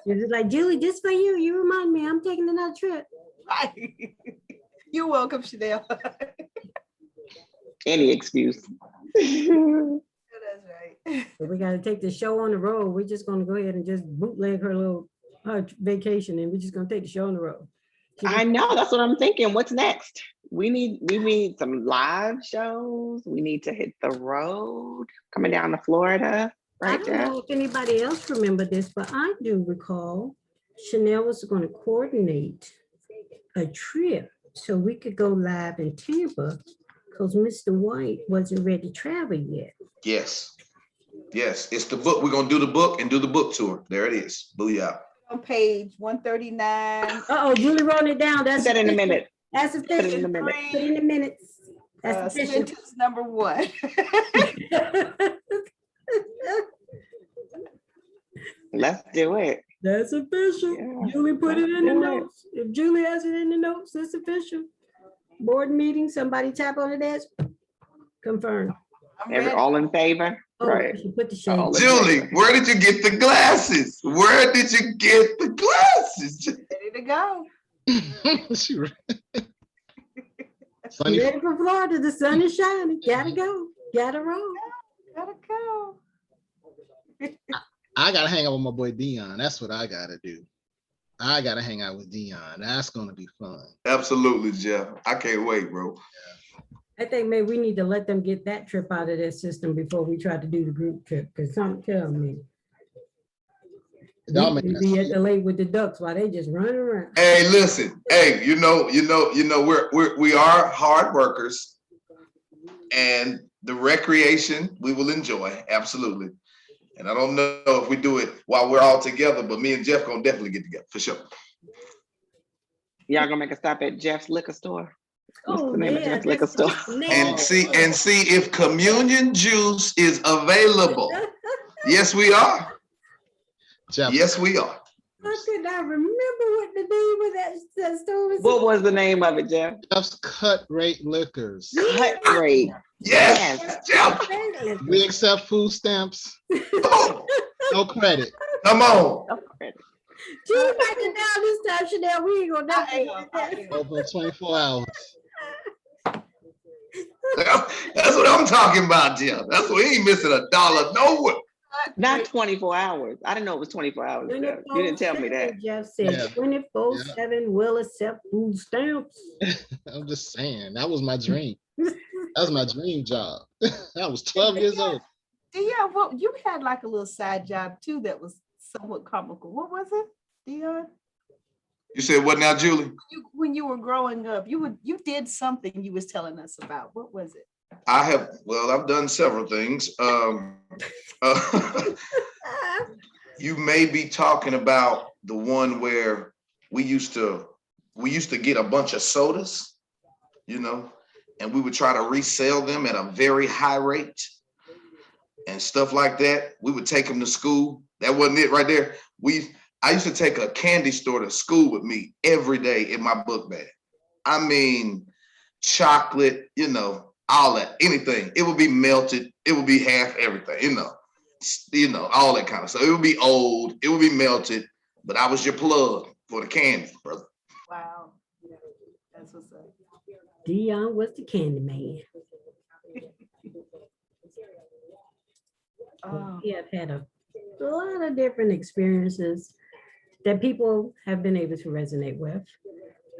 S2: You're just like, Julie, just for you, you remind me, I'm taking another trip.
S6: Right. You're welcome, Chanel.
S4: Any excuse.
S6: That's right.
S2: But we gotta take the show on the road. We're just gonna go ahead and just bootleg her vacation, and we're just gonna take the show on the road.
S4: I know, that's what I'm thinking. What's next? We need some live shows. We need to hit the road coming down to Florida,
S2: I
S4: right,
S2: don't
S4: Jeff?
S2: know if anybody else remember this, but I do recall Chanel was gonna coordinate a trip so we could go live in Tampa because Mr. White wasn't ready to travel yet.
S3: Yes. Yes, it's the book. We're gonna do the book and do the book tour. There it is. Booyah.
S6: On page 139.
S2: Uh-oh, Julie wrote it down.
S4: Put
S2: That's
S4: that in a
S2: official.
S4: minute.
S2: That's
S4: Put it in
S2: official.
S4: a minute.
S2: Put it in the minutes. That's official.
S6: Sentence number 1.
S4: Let's do it.
S2: That's official.
S4: Yeah,
S2: Julie put it in the
S4: let's do it.
S2: notes. If Julie has it in the notes, it's official. Board meeting, somebody tap on the desk. Confirm.
S6: I'm ready.
S4: All in favor?
S2: Oh,
S4: Right.
S2: she put the
S4: All
S2: shade.
S4: in
S3: Julie,
S4: favor.
S3: where did you get the glasses? Where did you get the glasses?
S6: Ready to go.
S5: She re-
S2: You
S5: Funny,
S2: ready for Florida? The sun is shining. Gotta go. Gotta roll.
S6: Gotta go.
S5: I gotta hang out with my boy Dion. That's what I gotta do. I gotta hang out with Dion. That's gonna be fun.
S3: Absolutely, Jeff. I can't wait, bro.
S2: I think maybe we need to let them get that trip out of their system before we try to do the group trip, because something tell me.
S5: Y'all
S2: We
S5: making
S2: could be at
S5: us-
S2: the lake with the ducks while they just running around.
S3: Hey, listen. Hey, we are hard workers, and the recreation we will enjoy absolutely. And I don't know if we do it while we're all together, but me and Jeff gonna definitely get together for sure.
S4: Y'all gonna make a stop at Jeff's liquor store? What's
S2: Oh,
S4: the name of
S2: yeah,
S4: Jeff's liquor store?
S2: that's the name.
S3: And see if communion juice is available. Yes, we are.
S5: Jeff,
S3: Yes, we are.
S2: I could not remember what the name of that store was.
S4: What was the name of it, Jeff?
S5: Jeff's Cut Rate Liquors.
S4: Cut Rate.
S3: Yes, Jeff.
S5: We accept food stamps,
S3: Come on.
S5: no credit.
S3: Come on.
S2: Julie back it down this time, Chanel. We ain't gonna
S6: I
S2: never.
S6: am.
S5: Open 24 hours.
S3: That's what I'm talking about, Jeff. That's what he ain't missing a dollar nowhere.
S4: Not 24 hours. I didn't know it was 24 hours. Jeff. You didn't tell me that.
S2: Jeff said
S5: Yeah.
S2: 24/7 will accept food stamps.
S5: I'm just saying, that was my dream. That was my dream job. I was 12 years old.
S6: Dion, what you had like a little side job too that was somewhat comical. What was it, Dion?
S3: You said what now, Julie?
S6: When you were growing up, you did something you was telling us about. What was it?
S3: I've done several things. You may be talking about the one where we used to get a bunch of sodas, and we would try to resell them at a very high rate and stuff like that. We would take them to school. That wasn't it right there. I used to take a candy store to school with me every day in my book bag. I mean, chocolate, all that, anything. It would be melted. It would be half everything, all that kind of stuff. It would be old. It would be melted. But I was your plug for the candy, brother.
S6: Wow. That's what's up.
S2: Dion was the candy man.
S6: Oh,
S2: We have had a lot of different experiences that people have been able to resonate with.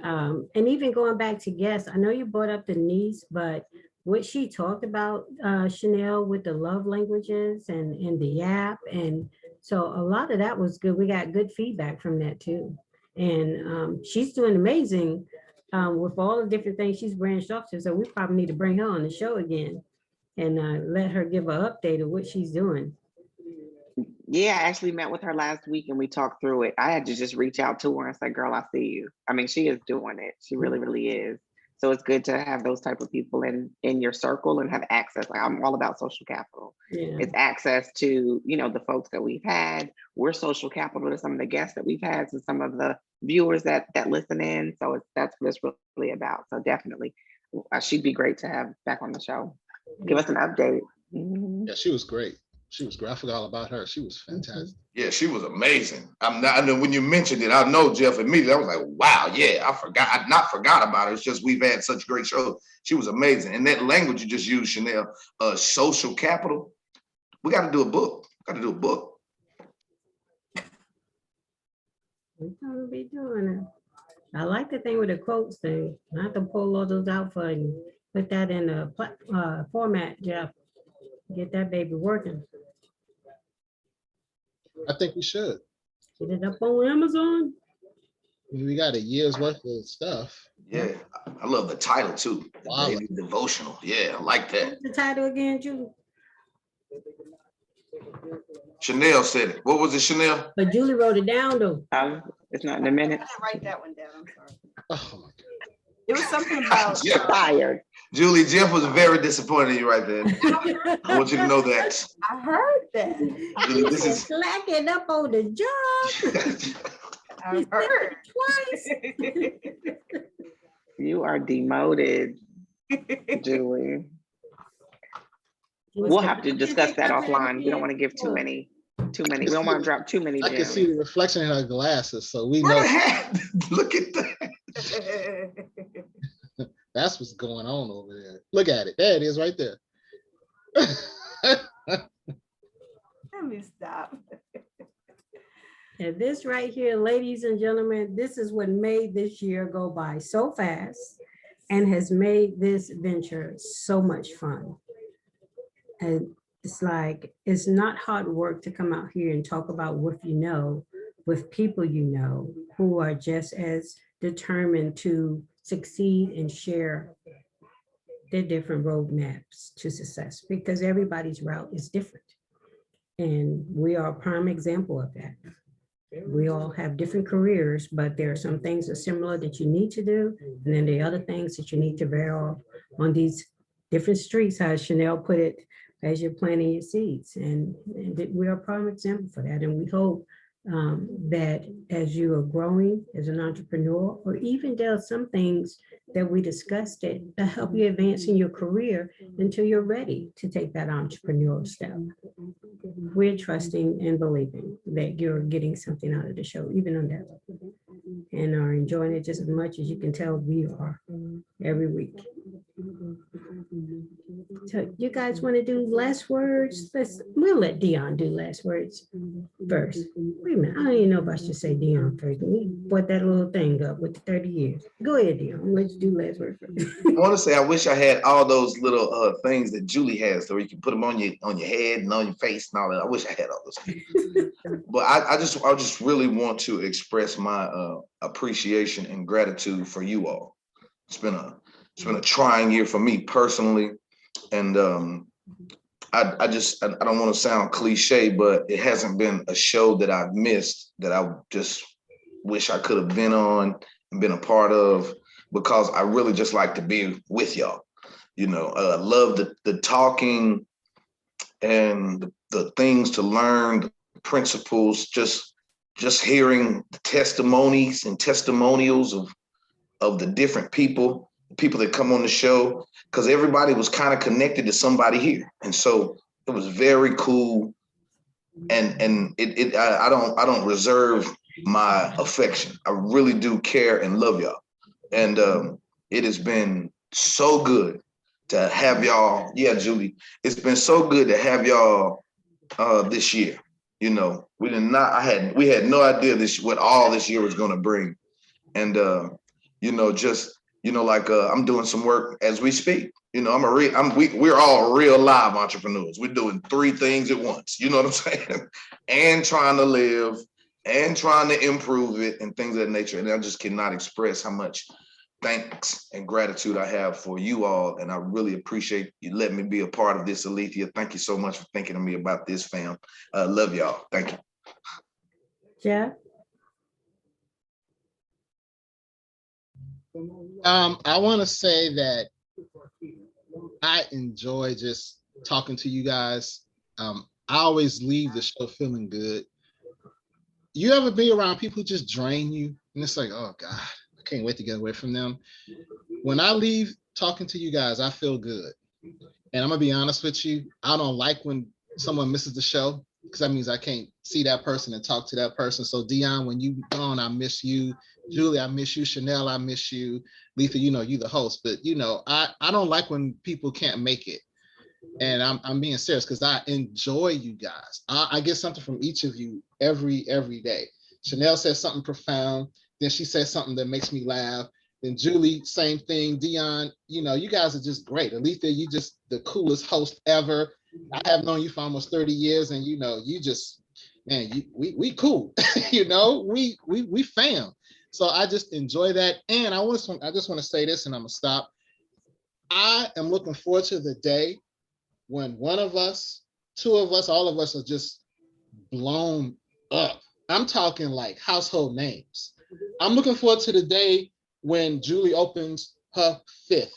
S2: And even going back to guests, I know you brought up the niece, but what she talked about, Chanel, with the love languages and the app. And so a lot of that was good. We got good feedback from that too. And she's doing amazing with all the different things she's branched off to. So we probably need to bring her on the show again and let her give an update of what she's doing.
S4: Yeah, I actually met with her last week and we talked through it. I had to just reach out to her and say, girl, I see you. I mean, she is doing it. She really, really is. So it's good to have those type of people in your circle and have access. Like, I'm all about social capital.
S2: Yeah.
S4: It's access to, the folks that we've had. We're social capital to some of the guests that we've had, to some of the viewers that listen in. So that's what it's really about. So definitely, she'd be great to have back on the show. Give us an update. Mhm.
S5: Yeah, she was great. She was great. I forgot all about her. She was fantastic.
S3: Yeah, she was amazing. I know when you mentioned it, I know Jeff immediately. I was like, wow, yeah, I not forgot about her. It's just we've had such great shows. She was amazing. And that language you just used, Chanel, social capital. We got to do a book. Got to do a book.
S2: We're gonna be doing it. I like the thing with the quotes thing. I have to pull all those out for you. Put that in a format, Jeff. Get that baby working.
S5: I think we should.
S2: Get it up on Amazon.
S5: We got a year's worth of stuff.
S3: Yeah, I love the title too. The
S5: Wow.
S3: daily devotional. Yeah, I like that.
S2: What's the title again, Julie?
S3: Chanel said it. What was it, Chanel?
S2: But Julie wrote it down though.
S4: It's not in the
S6: I
S4: minutes.
S6: didn't write that one down, I'm sorry.
S5: Oh my God.
S6: It was something about.
S3: Yeah.
S4: Tired.
S3: Julie, Jeff was very disappointed in you right there. I want you to know that.
S6: I heard that.
S3: Julie, this is
S2: Slacking up on the job.
S6: I heard.
S2: Twice.
S4: You are demoted, Julie. We'll have to discuss that offline. We don't want to give too many. We don't want to drop too many
S5: I can
S4: gems.
S5: see the reflection in her glasses, so we know
S3: look at that.
S5: that's what's going on over there. Look at it. There it is right there.
S6: Let me stop.
S2: And this right here, ladies and gentlemen, this is what made this year go by so fast and has made this venture so much fun. And it's like, it's not hard work to come out here and talk about what you know with people you know who are just as determined to succeed and share their different roadmaps to success, because everybody's route is different. And we are a prime example of that. We all have different careers, but there are some things that are similar that you need to do. And then there are other things that you need to bear off on these different streets, how Chanel put it, as you're planting your seeds. And we are a prime example for that. And we hope that as you are growing as an entrepreneur, or even there are some things that we discussed that help you advance in your career until you're ready to take that entrepreneurial step. We're trusting and believing that you're getting something out of the show, even on that level, and are enjoying it just as much as you can tell we are every week. So you guys want to do last words? We'll let Dion do last words first. Wait a minute, I don't even know if I should say Dion first. We brought that little thing up with the 30 years. Go ahead, Dion. Let's do last words first.
S3: I want to say I wish I had all those little things that Julie has, so you can put them on your head and on your face and all that. I wish I had all those things. But I just really want to express my appreciation and gratitude for you all. It's been a trying year for me personally, and I don't want to sound cliche, but it hasn't been a show that I've missed that I just wish I could have been on and been a part of, because I really just like to be with y'all. You know, love the talking and the things to learn, the principles, just hearing the testimonies and testimonials of the different people that come on the show, because everybody was kind of connected to somebody here. And so it was very cool. And I don't reserve my affection. I really do care and love y'all. And it has been so good to have y'all. Yeah, Julie, it's been so good to have y'all this year. You know, we had no idea what all this year was going to bring. And I'm doing some work as we speak. You know, we're all real live entrepreneurs. We're doing 3 things at once. You know what I'm saying? And trying to live and trying to improve it and things of that nature. And I just cannot express how much thanks and gratitude I have for you all. And I really appreciate you letting me be a part of this, Alethea. Thank you so much for thinking of me about this, fam. Love y'all. Thank you.
S2: Jeff?
S5: I want to say that I enjoy just talking to you guys. I always leave the show feeling good. You ever be around people who just drain you? And it's like, oh God, I can't wait to get away from them. When I leave talking to you guys, I feel good. And I'm gonna be honest with you, I don't like when someone misses the show, because that means I can't see that person and talk to that person. So Dion, when you gone, I miss you. Julie, I miss you. Chanel, I miss you. Letha, you know, you the host, but you know, I don't like when people can't make it. And I'm being serious because I enjoy you guys. I get something from each of you every day. Chanel says something profound. Then she says something that makes me laugh. Then Julie, same thing. Dion, you guys are just great. Alethea, you just the coolest host ever. I have known you for almost 30 years, and you just, man, we cool. we fam. So I just enjoy that. And I just want to say this, and I'm gonna stop. I am looking forward to the day when one of us, two of us, all of us are just blown up. I'm talking like household names. I'm looking forward to the day when Julie opens her 5th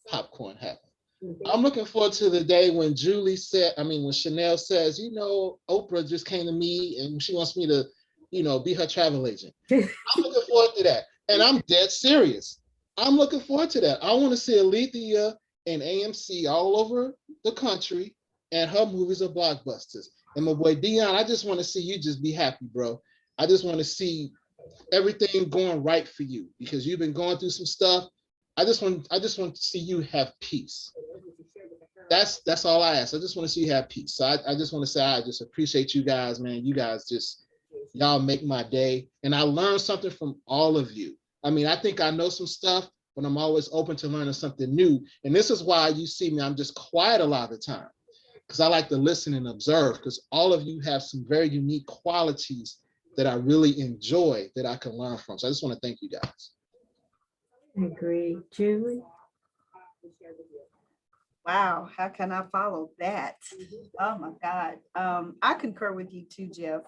S5: popcorn heaven. I'm looking forward to the day when when Chanel says, Oprah just came to me and she wants me to, be her travel agent. I'm looking forward to that. And I'm dead serious. I'm looking forward to that. I want to see Alethea and AMC all over the country, and her movies are blockbusters. And my boy Dion, I just want to see you just be happy, bro. I just want to see everything going right for you because you've been going through some stuff. I just want to see you have peace. That's all I ask. I just want to see you have peace. So I just want to say I just appreciate you guys, man. You guys y'all make my day. And I learned something from all of you. I mean, I think I know some stuff, but I'm always open to learning something new. And this is why you see me, I'm just quiet a lot of the time because I like to listen and observe because all of you have some very unique qualities that I really enjoy that I can learn from. So I just want to thank you guys.
S2: I agree. Julie?
S6: Wow, how can I follow that? Oh my God. I concur with you too, Jeff.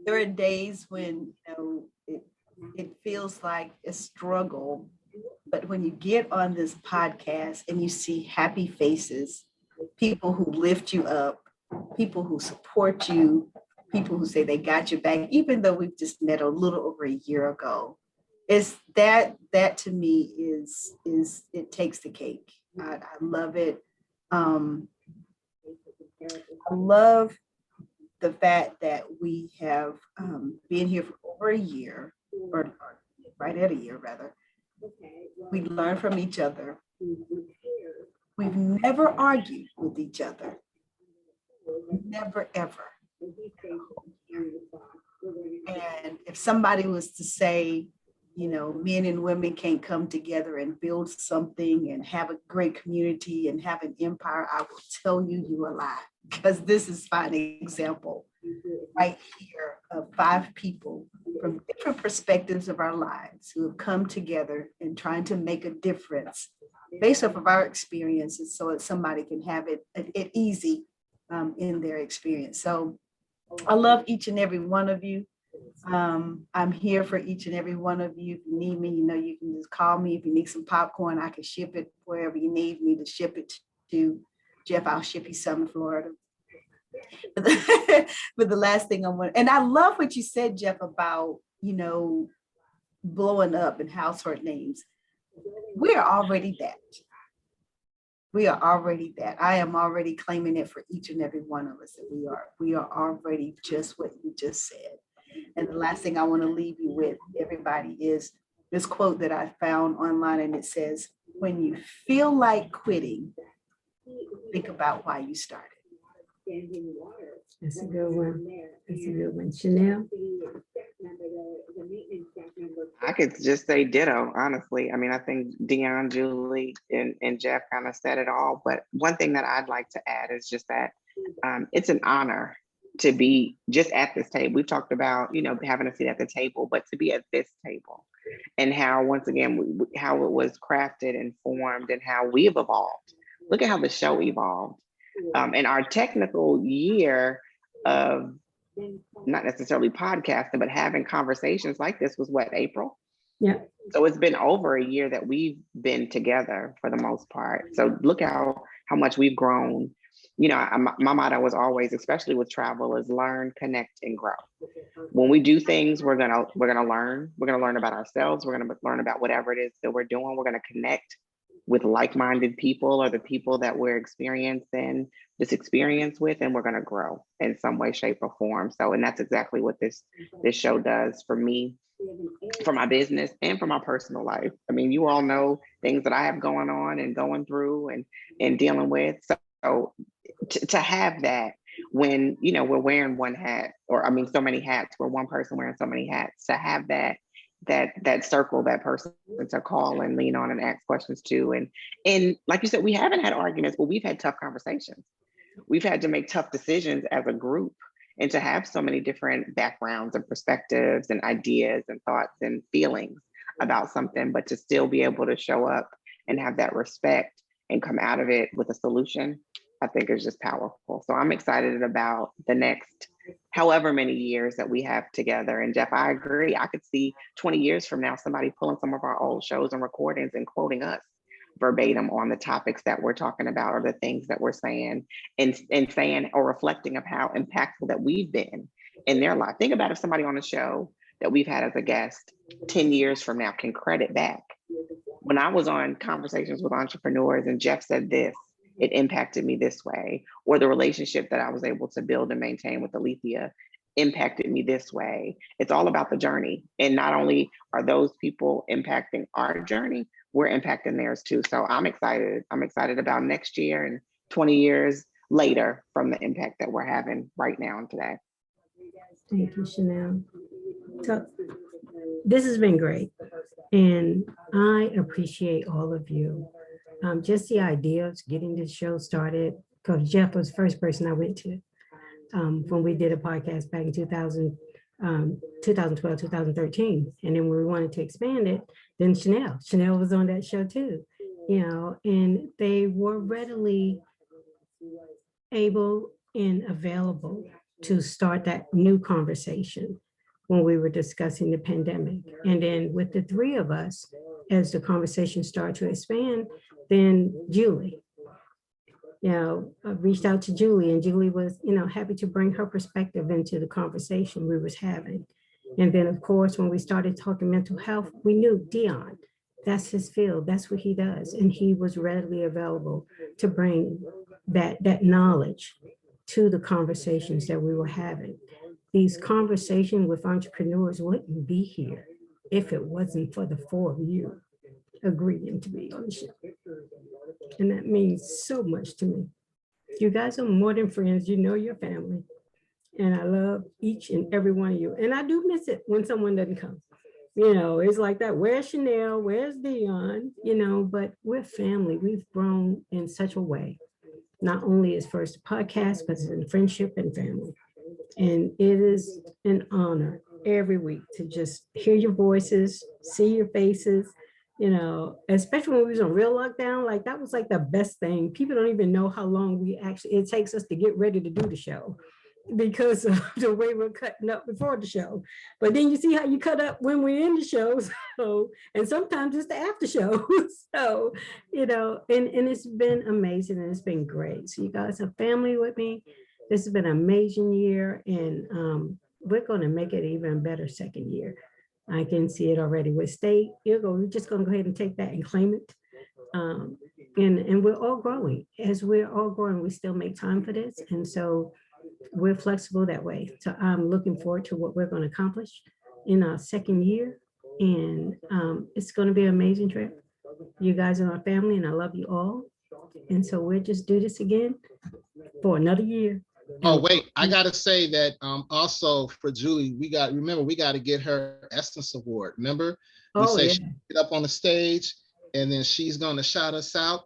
S6: There are days when it feels like a struggle, but when you get on this podcast and you see happy faces, people who lift you up, people who support you, people who say they got your back, even though we've just met a little over a year ago, is that to me is it takes the cake. I love it. I love the fact that we have been here for over a year, or right at a year rather. We learn from each other. We've never argued with each other. Never, ever. And if somebody was to say, men and women can't come together and build something and have a great community and have an empire, I will tell you a lie, because this is a fine example right here of 5 people from different perspectives of our lives who have come together and trying to make a difference based off of our experiences so that somebody can have it easy in their experience. So I love each and every one of you. I'm here for each and every one of you. If you need me, you can just call me. If you need some popcorn, I can ship it wherever you need me to ship it to. Jeff, I'll ship you some in Florida. But the last thing I want, and I love what you said, Jeff, about, blowing up and household names. We are already that. We are already that. I am already claiming it for each and every one of us that we are already just what you just said. And the last thing I want to leave you with, everybody, is this quote that I found online, and it says, when you feel like quitting, think about why you started.
S2: That's a good one. That's a good one. Chanel?
S4: I could just say ditto, honestly. I mean, I think Dion, Julie, and Jeff kind of said it all. But one thing that I'd like to add is just that it's an honor to be just at this table. We've talked about, having a seat at the table, but to be at this table and how, once again, how it was crafted and formed and how we have evolved. Look at how the show evolved. And our technical year of not necessarily podcasting, but having conversations like this was what, April?
S2: Yeah.
S4: So it's been over a year that we've been together for the most part. So look how much we've grown. My motto was always, especially with travel, is learn, connect, and grow. When we do things, we're gonna learn. We're gonna learn about ourselves. We're gonna learn about whatever it is that we're doing. We're gonna connect with like-minded people or the people that we're experiencing this experience with, and we're gonna grow in some way, shape, or form. So, and that's exactly what this show does for me. for my business and for my personal life. I mean, you all know things that I have going on and going through and dealing with. So to have that when, you know, we're wearing one hat, or I mean, so many hats, we're one person wearing so many hats, to have that circle, that person to call and lean on and ask questions to. And like you said, we haven't had arguments, but we've had tough conversations. We've had to make tough decisions as a group, and to have so many different backgrounds and perspectives and ideas and thoughts and feelings about something, but to still be able to show up and have that respect and come out of it with a solution, I think is just powerful. So I'm excited about the next however many years that we have together. And Jeff, I agree. I could see 20 years from now, somebody pulling some of our old shows and recordings and quoting us verbatim on the topics that we're talking about, or the things that we're saying, and saying or reflecting of how impactful that we've been in their life. Think about if somebody on the show that we've had as a guest 10 years from now can credit back. When I was on Conversations with Entrepreneurs and Jeff said this, it impacted me this way, or the relationship that I was able to build and maintain with Alethea impacted me this way. It's all about the journey. And not only are those people impacting our journey, we're impacting theirs too. So I'm excited. I'm excited about next year and 20 years later from the impact that we're having right now and today.
S2: Thank you, Chanel. So this has been great. And I appreciate all of you. Just the idea of getting this show started, because Jeff was the first person I went to when we did a podcast back in 2012, 2013. And then when we wanted to expand it, then Chanel was on that show too, you know, and they were readily able and available to start that new conversation when we were discussing the pandemic. And then with the three of us, as the conversation started to expand, then Julie, you know, I reached out to Julie, and Julie was, you know, happy to bring her perspective into the conversation we was having. And then of course, when we started talking mental health, we knew Dion, that's his field, that's what he does. And he was readily available to bring that knowledge to the conversations that we were having. These conversations with entrepreneurs wouldn't be here if it wasn't for the four of you agreeing to be on the show. And that means so much to me. You guys are more than friends, you know your family. And I love each and every one of you. And I do miss it when someone doesn't come. You know, it's like that, where's Chanel, where's Dion, you know, but we're family. We've grown in such a way. Not only is First a podcast, but it's in friendship and family. And it is an honor every week to just hear your voices, see your faces, you know, especially when we was on real lockdown. Like that was like the best thing. People don't even know how long it takes us to get ready to do the show because of the way we're cutting up before the show. But then you see how you cut up when we're in the show. So, and sometimes it's the after show. So, you know, and it's been amazing and it's been great. So you guys are family with me. This has been an amazing year, and we're going to make it even better second year. I can see it already with state. We're just going to go ahead and take that and claim it. And we're all growing. As we're all growing, we still make time for this. And so we're flexible that way. So I'm looking forward to what we're going to accomplish in our second year. And it's going to be an amazing trip. You guys are our family, and I love you all. And so we'll just do this again for another year.
S5: Oh, wait, I gotta say that also for Julie, we got to get her Essence Award. Remember? We say she get up on the stage and then she's gonna shout us out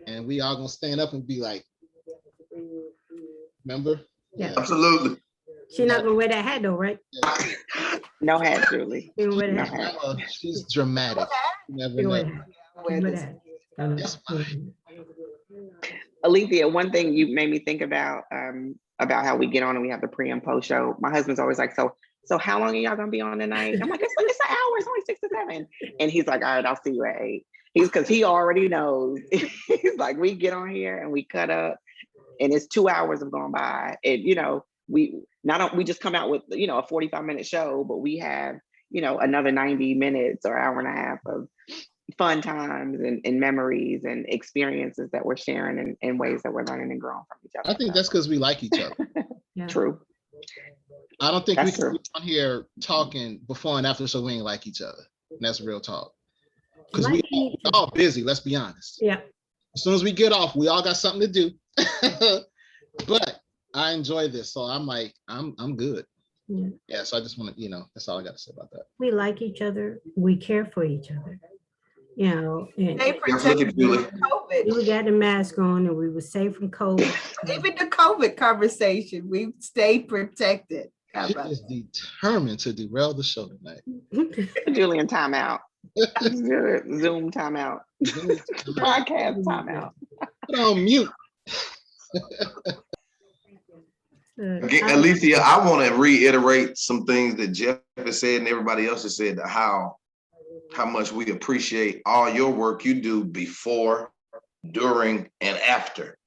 S5: and we all gonna stand up and be like, remember?
S2: Yeah.
S3: Absolutely.
S2: She's not gonna wear that hat though, right?
S4: No hat, Julie.
S2: She gonna wear
S4: No
S2: that hat.
S4: hat.
S5: She's dramatic. You
S2: She
S5: never
S2: gonna
S5: know.
S2: wear that hat.
S5: That's fine.
S4: Alethea, one thing you made me think about how we get on and we have the pre and post show. My husband's always like, so how long are y'all gonna be on tonight? I'm like, it's an hour, it's only 6 to 7. And he's like, all right, I'll see you at 8. Because he already knows. He's like, we get on here and we cut up and it's 2 hours have gone by. And you know, we just come out with, you know, a 45-minute show, but we have, you know, another 90 minutes or hour and a half of fun times and memories and experiences that we're sharing in ways that we're learning and growing from each other.
S5: I think that's because we like each other.
S2: Yeah.
S4: True.
S5: I don't think we
S4: That's
S5: can
S4: true.
S5: be on here talking before and after so we ain't like each other. And that's real talk. Because
S2: Like
S5: we all busy, let's be honest.
S2: Yeah,
S5: As soon as we get off, we all got something to do. But I enjoy this. So I'm like, I'm good.
S2: yeah.
S5: Yeah, so I just want to, that's all I got to say about that.
S2: We like each other. We care for each other. You know, and
S6: Stay
S3: Yes, look at
S6: protected
S3: Julie.
S6: from COVID.
S2: we got the mask on and we were safe from COVID.
S6: Even the COVID conversation, we stayed protected. How
S5: She
S6: about
S5: is determined to derail the show tonight.
S4: Julian timeout. Zoom timeout. Podcast timeout.
S5: Put on mute.
S3: Again, Alicia, I want to reiterate some things that Jeff has said and everybody else has said, how much we appreciate all your work you do before, during, and after.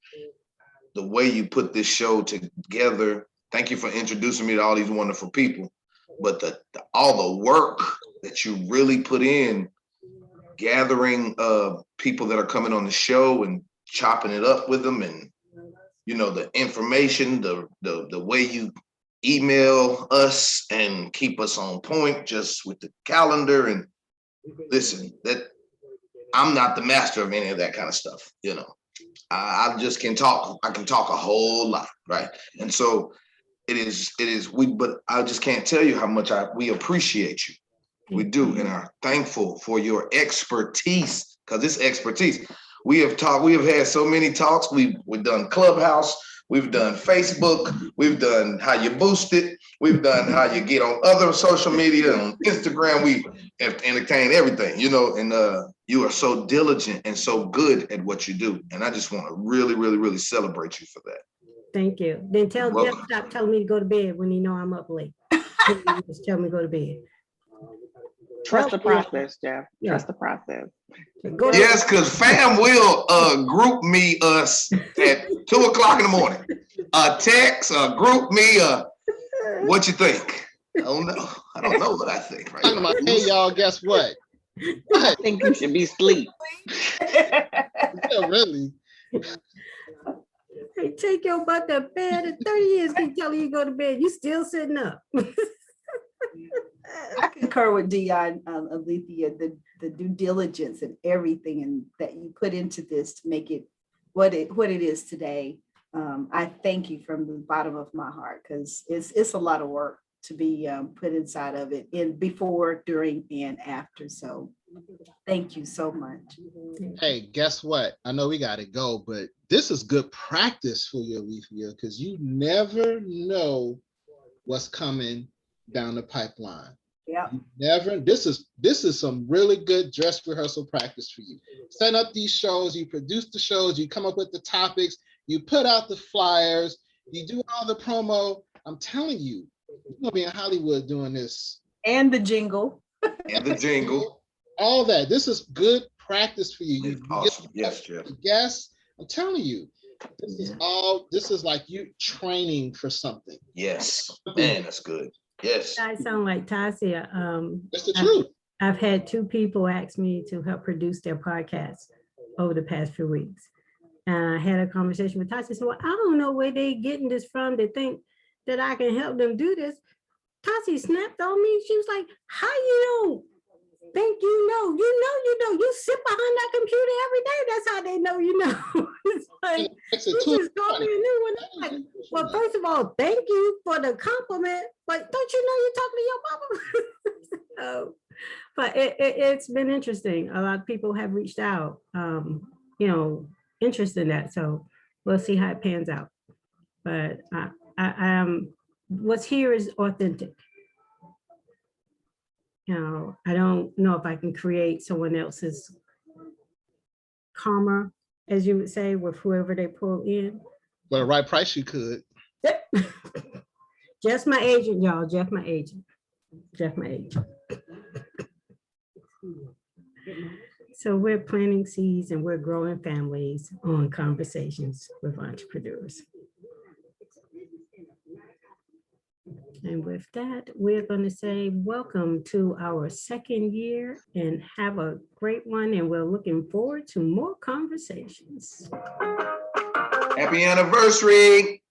S3: The way you put this show together. Thank you for introducing me to all these wonderful people. But all the work that you really put in, gathering people that are coming on the show and chopping it up with them, and the information, the way you email us and keep us on point just with the calendar. And listen, that I'm not the master of any of that kind of stuff. I just can talk. I can talk a whole lot, right? And so it is but I just can't tell you how much we appreciate you. We do, and are thankful for your expertise, because it's expertise. We have had so many talks. We've done Clubhouse, we've done Facebook, we've done how you boost it, we've done how you get on other social media, on Instagram. We have entertained everything, and you are so diligent and so good at what you do. And I just want to really, really, really celebrate you for that.
S2: Thank you. Then tell Jeff
S3: Welcome.
S2: stop telling me to go to bed when he know I'm up late. Just tell me to go to bed.
S4: Trust the process, Jeff.
S2: Yeah.
S4: Trust the process.
S2: Go to
S3: Yes, because fam will group me us at 2:00 in the morning. Text, group me, what you think? I don't know what I think right
S5: Talking
S3: now.
S5: about, hey, y'all, guess what?
S4: I think you should be asleep.
S5: Yeah, really.
S2: Hey, take your butt to bed at 30 years, keep telling you to go to bed. You still sitting up.
S6: I concur with Dion, Alethea, the due diligence and everything and that you put into this to make it what it is today. I thank you from the bottom of my heart, because it's a lot of work to be put inside of it, in before, during, and after. So thank you so much.
S5: Hey, guess what? I know we got to go, but this is good practice for you, Alethea, because you never know what's coming down the pipeline.
S6: Yeah.
S5: This is some really good dress rehearsal practice for you. Set up these shows, you produce the shows, you come up with the topics, you put out the flyers, you do all the promo. I'm telling you, you're gonna be in Hollywood doing this.
S6: And the jingle.
S3: And the jingle.
S5: All that. This is good practice for you.
S3: It's awesome. Yes, Jeff.
S5: Yes, I'm telling you, this is like you training for something.
S3: Yes. Man, that's good. Yes.
S2: I sound like Tasia.
S5: That's the truth.
S2: I've had 2 people ask me to help produce their podcast over the past few weeks. And I had a conversation with Tasia. So I don't know where they're getting this from to think that I can help them do this. Tasia snapped on me. She was like, how you don't think you know? You sit behind that computer every day. That's how they know you know. It's like, you just called me a new one. I'm like, well, first of all, thank you for the compliment, but don't you know you're talking to your mama? So, but it's been interesting. A lot of people have reached out, interested in that. So we'll see how it pans out. But what's here is authentic. I don't know if I can create someone else's karma, as you would say, with whoever they pull in.
S5: For the right price, you could.
S2: Just my agent, y'all. Jeff, my agent. So we're planting seeds and we're growing families on Conversations with Entrepreneurs. And with that, we're going to say welcome to our 2nd year and have a great one. And we're looking forward to more conversations.
S3: Happy anniversary.